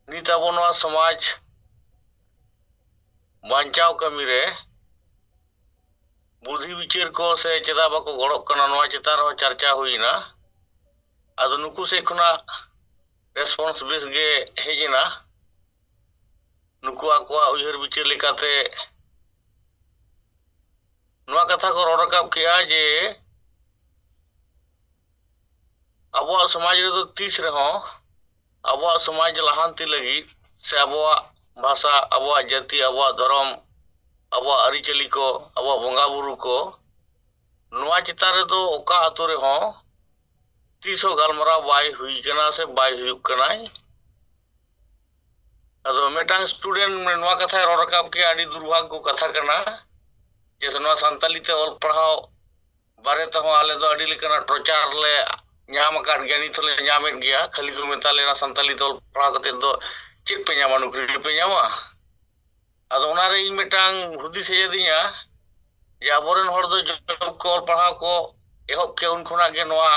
नित अबो नोआ समाज बांचाव कमी रे बुद्धि विचार को से चेदा बाको गड़क कना नोआ चितार हो चर्चा हुईना आदो नुकु से खुना रेस्पॉन्स बेस गे हेजना नुकु आकोआ उयहर विचार लेकाते नोआ कथा को रोड रकाब किया जे अबो समाज रे तो 30 रहो अबो समाज लहांती लगी से अबो भाषा अबो जाति अबो धर्म अबो अरिचली को अबो बंगा बुरु को नोआ चिता रे तो ओका आतो रे हो 30 गालमरा बाय हुई कना से बाय हुई कनाय अदो मेटांग स्टूडेंट नोआ कथा रोड रकाब के आडी दुर्भाग्य को कथा कना जैसे नोआ संताली ते ऑल पढ़ाओ बारे तो आले दो आडी लेकना प्रचार ले ᱧᱟᱢ ᱟᱠᱟᱫ ᱜᱮᱭᱟ ᱱᱤᱛ ᱦᱚᱸᱞᱮ ᱧᱟᱢᱮᱫ ᱜᱮᱭᱟ ᱠᱷᱟᱹᱞᱤ ᱠᱚ ᱢᱮᱛᱟ ᱞᱮᱱᱟ ᱥᱟᱱᱛᱟᱞᱤ ᱛᱮ ᱚᱞ ᱯᱟᱲᱦᱟᱣ ᱠᱟᱛᱮ ᱫᱚ ᱪᱮᱫ ᱯᱮ ᱧᱟᱢᱟ ᱱᱚᱠᱨᱤ ᱯᱮ ᱧᱟᱢᱟ ᱟᱫᱚ ᱚᱱᱟᱨᱮ ᱤᱧ ᱢᱤᱫᱴᱟᱝ ᱦᱩᱫᱤᱥ ᱦᱮᱡ ᱟᱹᱫᱤᱧᱟ ᱡᱮ ᱟᱵᱚᱨᱮᱱ ᱦᱚᱲ ᱫᱚ ᱡᱚᱵ ᱠᱚ ᱚᱞ ᱯᱟᱲᱦᱟᱣ ᱠᱚ ᱮᱦᱚᱵ ᱠᱮ ᱩᱱ ᱠᱷᱚᱱᱟᱜ ᱜᱮ ᱱᱚᱣᱟ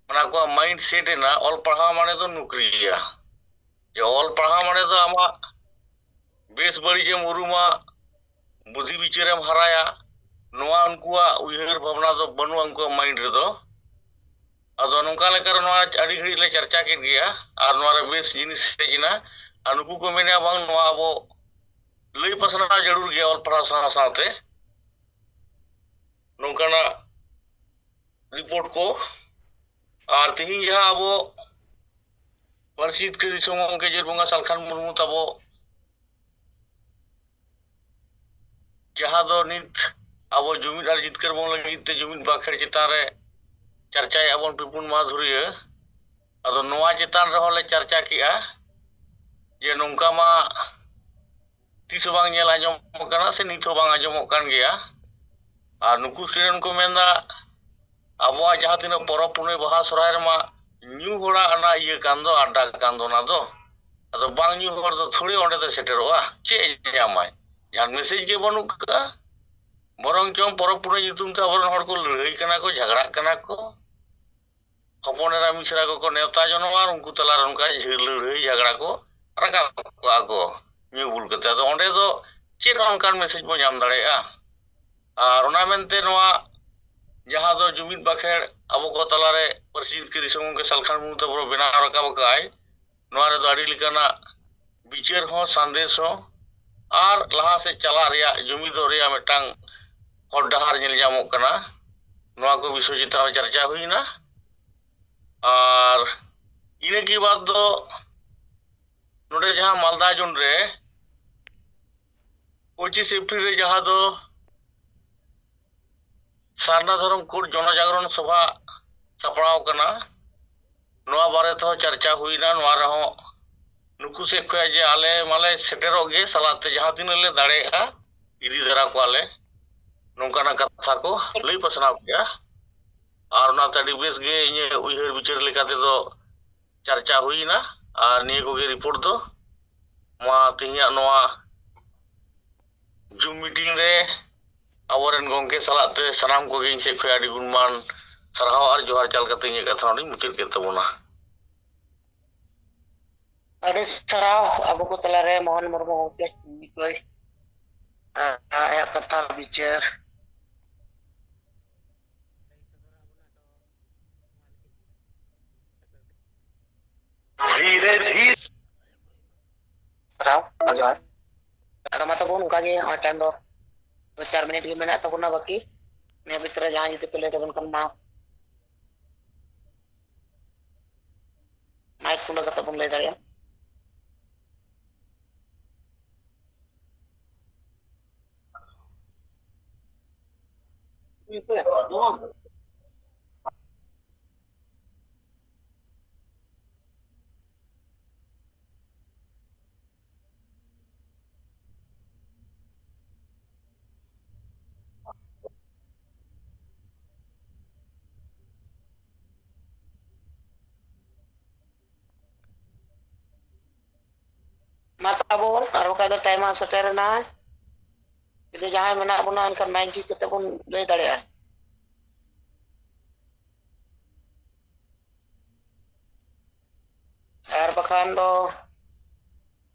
ᱚᱱᱟ ᱠᱚ ᱢᱟइंड सेट एना ᱚᱞ ᱯᱟᱲᱦᱟᱣ ᱢᱟᱱᱮ ᱫᱚ ᱱᱚᱠᱨᱤᱭᱟ ᱡᱮ ᱚᱞ ᱯᱟᱲᱦᱟᱣ ᱢᱟᱱᱮ ᱫᱚ ᱟᱢᱟᱜ ᱵᱮᱥ ᱵᱟᱹᱲᱤᱡᱮᱢ ᱩᱨᱩᱢᱟ बुद्धि विचारेम हराया नोआ उनकुआ उयहर भावना दो बनु उनको माइंड रे दो अदो नोंका लेकर नोआ अडी घड़ी ले चर्चा के गया और नोआ रे बेस जिनिस सेजना अनुकु को मेने बांग नोआ अबो लई पसना जरूर गया और पढ़ा साथे नोंकाना रिपोर्ट को और तिहिं जहां अबो परिषद के दिसों के जेर बंगा सालखान मुर्मू तबो जहां दो नित अबो जुमिद आर जितकर बंग लगित ते जुमिद बाखेर चितान रे चर्चा अबन पिपुन माधुर्य अदो नोआ चितान रे होले चर्चा किया जे नोंका मा तीस बांग नेल आजम कना से नित बांग आजम कान गया और नुकु स्टूडेंट को मेंदा अबो जहां तिना परब पुने बहा सराय रे मा न्यू होड़ा अना ये कान दो अड्डा कान दो ना दो अदो बांग न्यू होड़ दो थोड़ी ओंडे दो सेटरोआ चे जामाय जान मैसेज के बनु का बरंग चों परब पुने जितुम ता बरन हड़ को लड़ाई कना को झगड़ा कना को हपनेरा मिश्रा को नेवता जनवा उनको तलार उनका लड़ाई झगड़ा को रका को आगो न्यू बुल कते तो ओंडे दो चेर अनकान मैसेज बो जाम दाड़ेया और ओना मेनते नोआ जहां दो जुमिद बाखेर अबो को तलारे परिषद के दिसों के सालखान मुता बरो बेना रका बकाय नोआ रे दो आडी लिकाना विचार हो संदेश हो और लहा से चला रिया जुमिदो रिया मिटांग हर डहार नेल जामो कना नोआ को विषय चिता चर्चा हुईना और इने की बात दो नोडे जहां मालदा जोन रे 25 एप्रिल रे जहां दो सारना धर्म कोड जनजागरण सभा सपड़ाव कना नोआ बारे तो चर्चा हुईना नोआ रहो नुकु से खया जे आले माले सेटेरो गे सलाते जहां दिन ले दाड़ेगा इदी धरा को आले नोंकाना कथा को लई पसनाव गया ᱟᱨ ᱚᱱᱟᱛᱮ ᱟᱹᱰᱤ ᱵᱮᱥ ᱜᱮ ᱤᱧᱟᱹᱜ ᱩᱭᱦᱟᱹᱨ ᱵᱤᱪᱟᱹᱨ ᱞᱮᱠᱟ ᱛᱮᱫᱚ ᱪᱟᱨᱪᱟ ᱦᱩᱭᱱᱟ ᱟᱨ ᱱᱤᱭᱟᱹ ᱠᱚᱜᱮ ᱨᱤᱯᱳर्ट ᱫᱚ ᱢᱟ ᱛᱮᱦᱮᱧᱟᱜ ᱱᱚᱣᱟ ᱡᱩᱢ ᱢᱤᱴᱤᱝ ᱨᱮ ᱟᱵᱚᱨᱮᱱ ᱜᱚᱝᱠᱮ ᱥᱟᱞᱟᱜ ᱛᱮ ᱥᱟᱱᱟᱢ ᱠᱚᱜᱮ ᱤᱧ ᱥᱮᱫ ᱠᱷᱚᱱ ᱟᱹᱰᱤ ᱜᱩᱱᱢᱟᱱ ᱥᱟᱨᱦᱟᱣ ᱟᱨ ᱡᱚᱦᱟᱨ ᱪᱟᱞ ᱠᱟᱛᱮ ᱤᱧᱟᱹᱜ ᱠᱟᱛᱷᱟ ᱱᱚᱰᱮᱧ ᱢᱩᱪᱟᱹᱫ ᱠᱮᱫ ᱛᱟᱵᱚᱱᱟ ᱟᱹᱰᱤ ᱥᱟᱨᱦᱟᱣ ᱟᱵᱚ ᱠᱚ ᱛᱟᱞᱟᱨᱮ ᱢᱳᱦᱚᱱ ᱢᱩᱨᱢᱩ ᱜᱚᱢᱠᱮ ᱱᱤᱛᱚᱜ ᱟᱭᱟᱜ ᱠᱟᱛᱷᱟ ᱵᱤᱪᱟᱹᱨ धीरे धीरे साराव जॉय ᱟᱫᱚ ᱢᱟ ᱛᱟᱵᱚᱱ ᱚᱱᱠᱟᱜᱮ ᱱᱚᱜᱼᱚᱭ ᱴᱟइम ᱫᱚ 2-4 मिनट ᱜᱮ ᱢᱮᱱᱟᱜ ᱛᱟᱵᱚᱱᱟ ᱵᱟᱹᱠᱤ ᱱᱤᱭᱟᱹ ᱵᱷᱤᱛᱨᱤ ᱨᱮ ᱡᱟᱦᱟᱸᱭ ᱡᱩᱫᱤ ᱯᱮ ᱞᱟᱹᱭ ᱛᱟᱵᱚᱱ ᱠᱷᱟᱱ ᱢᱟ माइक खुला कते बन लay दाड़िया मा ताबोन और बका द टाइम आ सेटरना जुदि जहां मेना बना एनखान माइक जी कते बन लay दाड़िया और बखान दो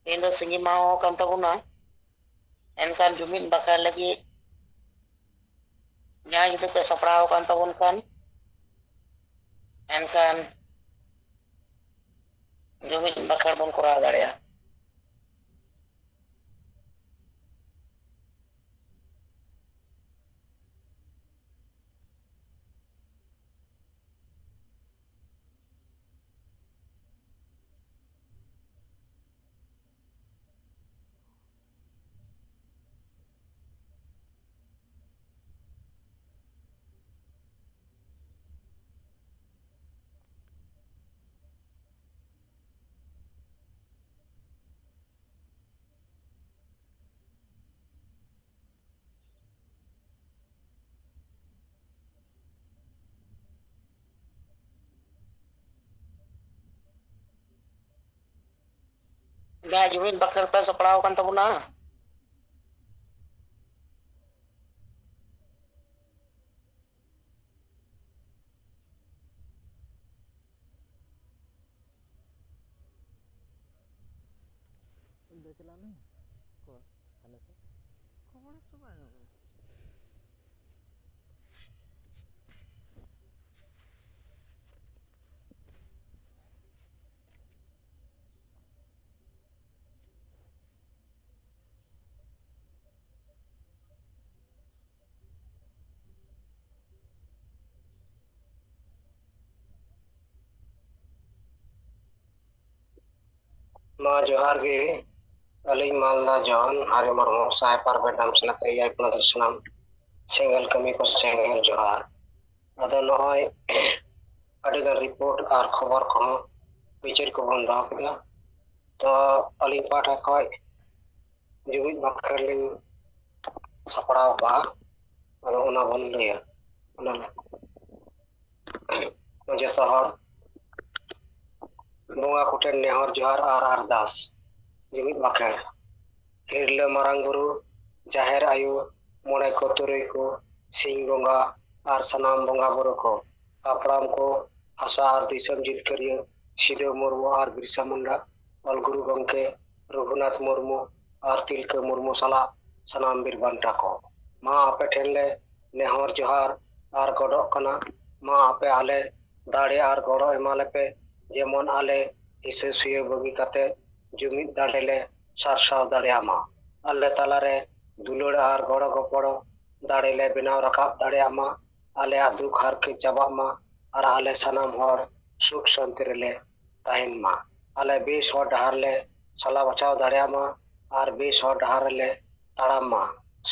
इन दो सिंगी माओ kan tabuna एनखान जुमिन बखा लगी जहां जुदि पे सपड़ाव kan tabun kan एनखान जुमिन बखा बन करा दाड़िया जहां जुमिन बखा पे सपड़ाव kan tabuna मा जोहार गे अली मालदा जॉन आरे मरमो साय पर बेडम सलते याय प्रदर्शनम सिंगल कमी को सिंगल जोहार अदो नय अडिगा रिपोर्ट आर खबर को विचार को बन दो केदा तो अली पाठा खय जुमित बखरलिन सपड़ाव बा अदो उना बन लिया उना जतो हर बोंगा कुटेन नेहर जोहार आर अरदास जुमित बखेड़ हिरले मारांग गुरु जाहेर आयु मोड़े को तुरई को सिंह बोंगा आर सनाम बोंगा बुरु को अपराम को आशा आर दिसम जितकरिया सिदो मुर्मू आर बिरसा मुंडा और गुरु गंके रघुनाथ मुर्मू आर तिलका मुर्मू सला सनाम बीर बांटा को मा आपे ठेले नेहर जोहार आर गडो कना मा आपे आले दाड़े आर गड़ो एमाले पे जेमन आले इसे सुये बगी कते जुमित दाड़ेले सारसाव दाड़ेयामा आले तालारे दुलड़ आर गड़ो गपड़ो दाड़ेले बिनाव रकाब दाड़ेयामा आले दुख हार के चाबामा आर आले सनाम हर सुख शांति रेले ताहिन मा आले बेस हर डहार ले सला बचाव दाड़ेयामा आर बेस हर डहार ले ताड़ाम मा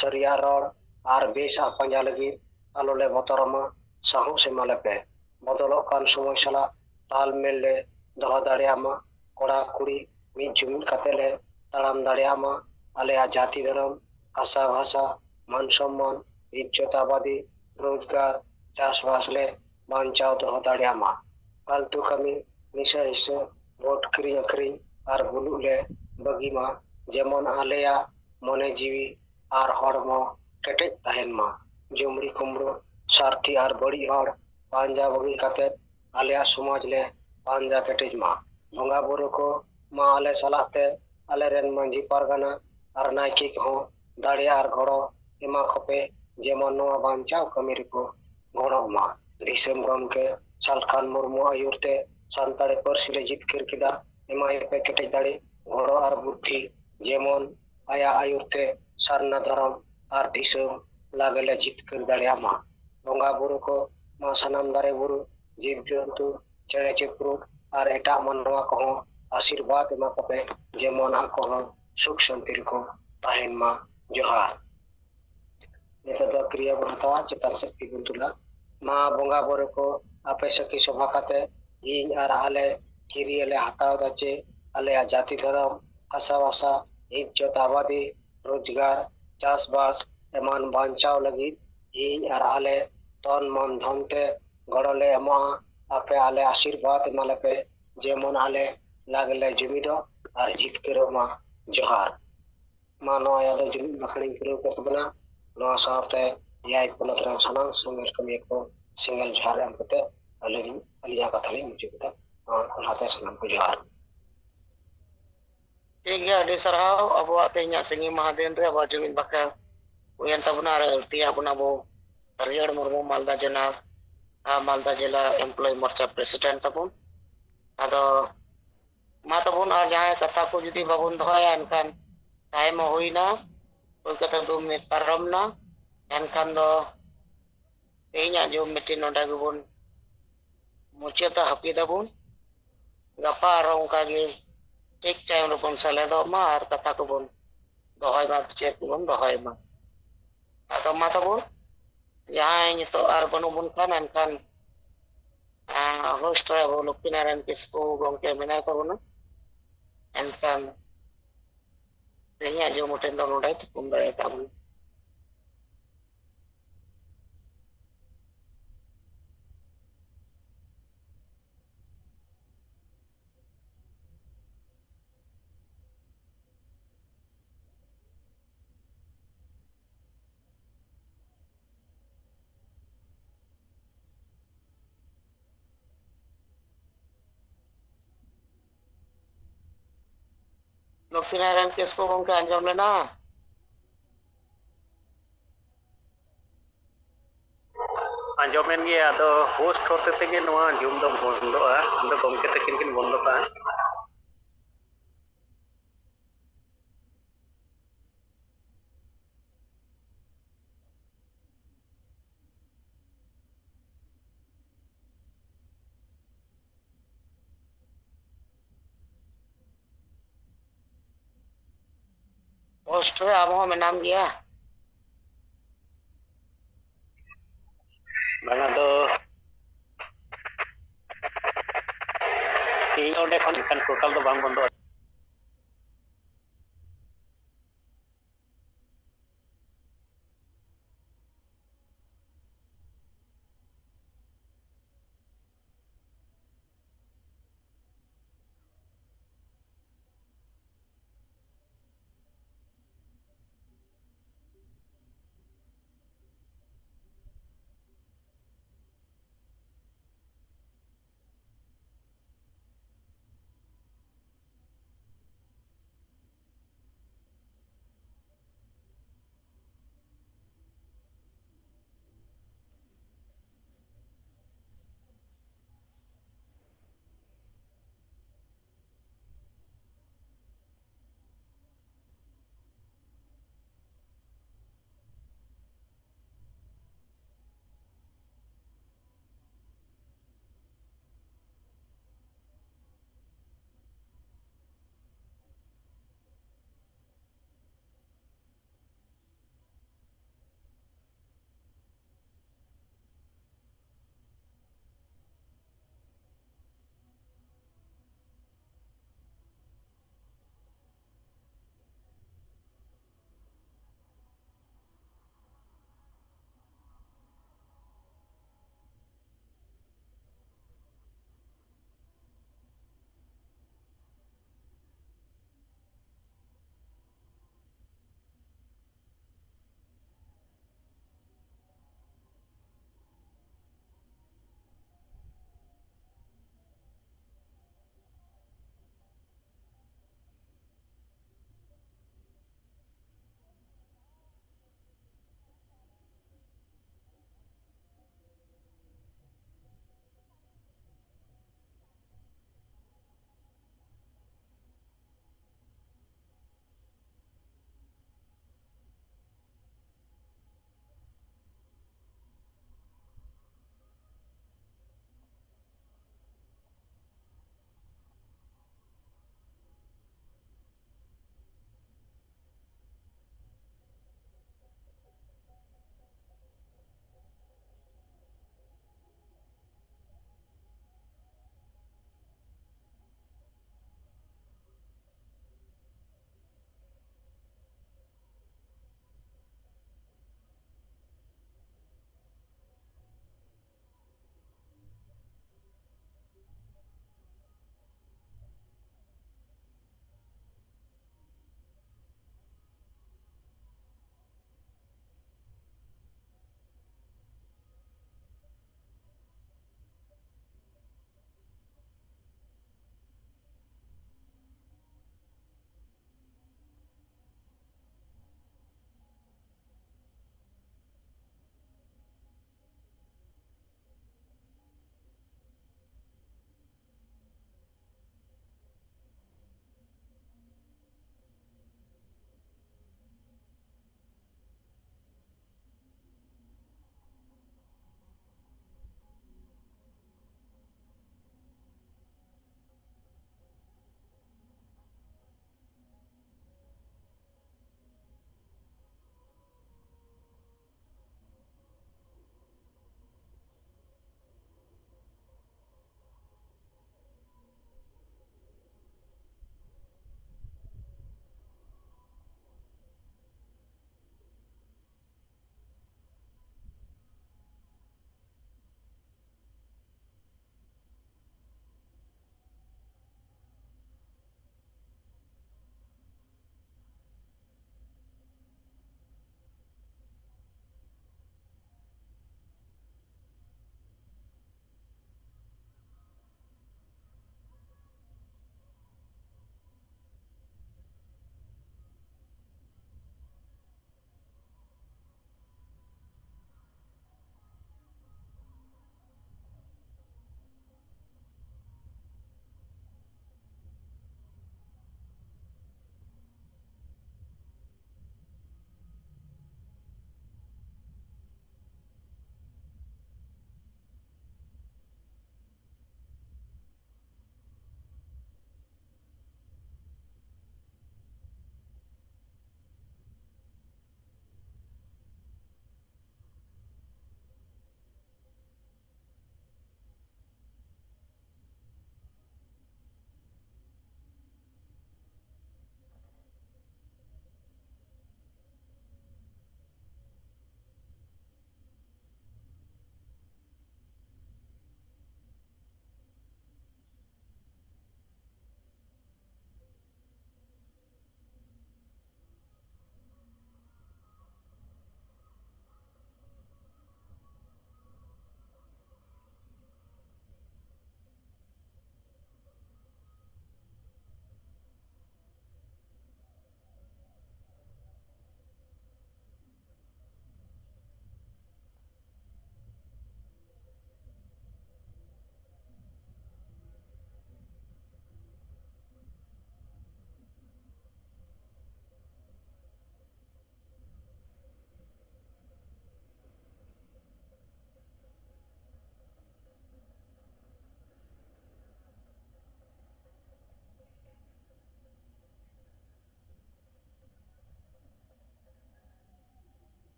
सरिया रोड आर बेस पांजा लगी आलोले बतरमा साहू से माले पे बदलो कान समय सला तालमेल ले दह दाड़ेयामा कोड़ा कुड़ी मिद जुमित कते ले ताड़ाम दाड़ेयामा आलेया जाति धर्म आशा भाषा मान सम्मान इज्जत आबादी रोजगार चाषबास ले बांचाव दोहो दाड़िया मा फालतू कमी निशा हिस्सा वोट किरी अखरी आर बुलुग ले बगी मा जेमन आलेया मने जीवी आर हड़मो केटेज तहन मा जुमड़ी कुमड़ो सारथी आर बड़ी हड़ पांजा बगी काते आलेया समाज ले पांजा केटेज मा बंगा बुरु को मा आले सलाते आले rain Manjhi Pargana are Nike को दाड़िया आर घोड़ो एमा खोपे जेमन नोआ बांचाव कमी रिको घोड़ो मा दिसम गमके सालखान मुर्मू आयुरते सानताड़े पार्सी ले जितकिर किदा एमा पे केटेज दाड़ी घोड़ो आर बुद्धि जेमन आया आयुरते सारना धरम आर दिसम लागले जितकिर दाड़िया मा बंगा बुरु को मा सनाम दारे बुरु जीव जंतु चेड़े चिप्रू आर एटा मनवा को आशीर्वाद एमा कोपे जेमन आको सुख शांति को ताहेन मा जोहार नितो द क्रिया बहता चेतन शक्ति बुंतुला मा बंगा बुरु को आपे सखी सभा काते इन आर आले किरियले हताव दाचे आले जाति धर्म हसावासा इज्जत आबादी रोजगार चासबास एमान बांचाव लगी इन आर आले तन मन धनते गड़ले एमा आपे आले आशीर्वाद एमाले पे जेमन आले लागले जुमिदो आर जितकेरो मा जोहार मा नोआ यादो जुमिद बखड़ी पुरो को तबना नोआ साथे याय पनत रंग सना सुमेर कमी को सिंगल जोहार एम कते अलिया कथली मुजुबता कलाते सनम को जोहार ठीक है अडी सरहाव अबवा तेnya singi महादेन रे अबवा जुमिद बका उयन तबना आर तिया बना बो हरियर मुर्मू मालदा जना मालदा जिला एम्प्लॉय मोर्चा प्रेसिडेंट तबन आदो मा तबन आर जहां कथा को जुदी बाबुन दोया एनखान टाइम होइना ओई कथा 2 मिनट पारमना एनखान दो तेnya जो मिटिन नोडा गुबुन मुचेता हापिदाबुन गपा आर उनका गे ठीक टाइम रबन सेलेदो मा आर कथा को बन दोहय मा पिचर को बन दोहय मा आदो मा तबन जहां नितो आर बनु बन खान एनखान होस्ट रे बो लक्ष्मीनारायण किस्कू गंके मेना तबना एनखान तेnya जो मोटेन दो नोडा चुकुम दाय ताबन लक्ष्मीनारायण किसको गंके अंजम लेना आंजमेन गया आदो होस्ट होते तेगे नोआ जुम दो बंदोआ आदो गमके तकिन किन बंदोता होस्ट रे आबो में नाम गया बना दो इन ओडे खन टोटल दो बांग बंदो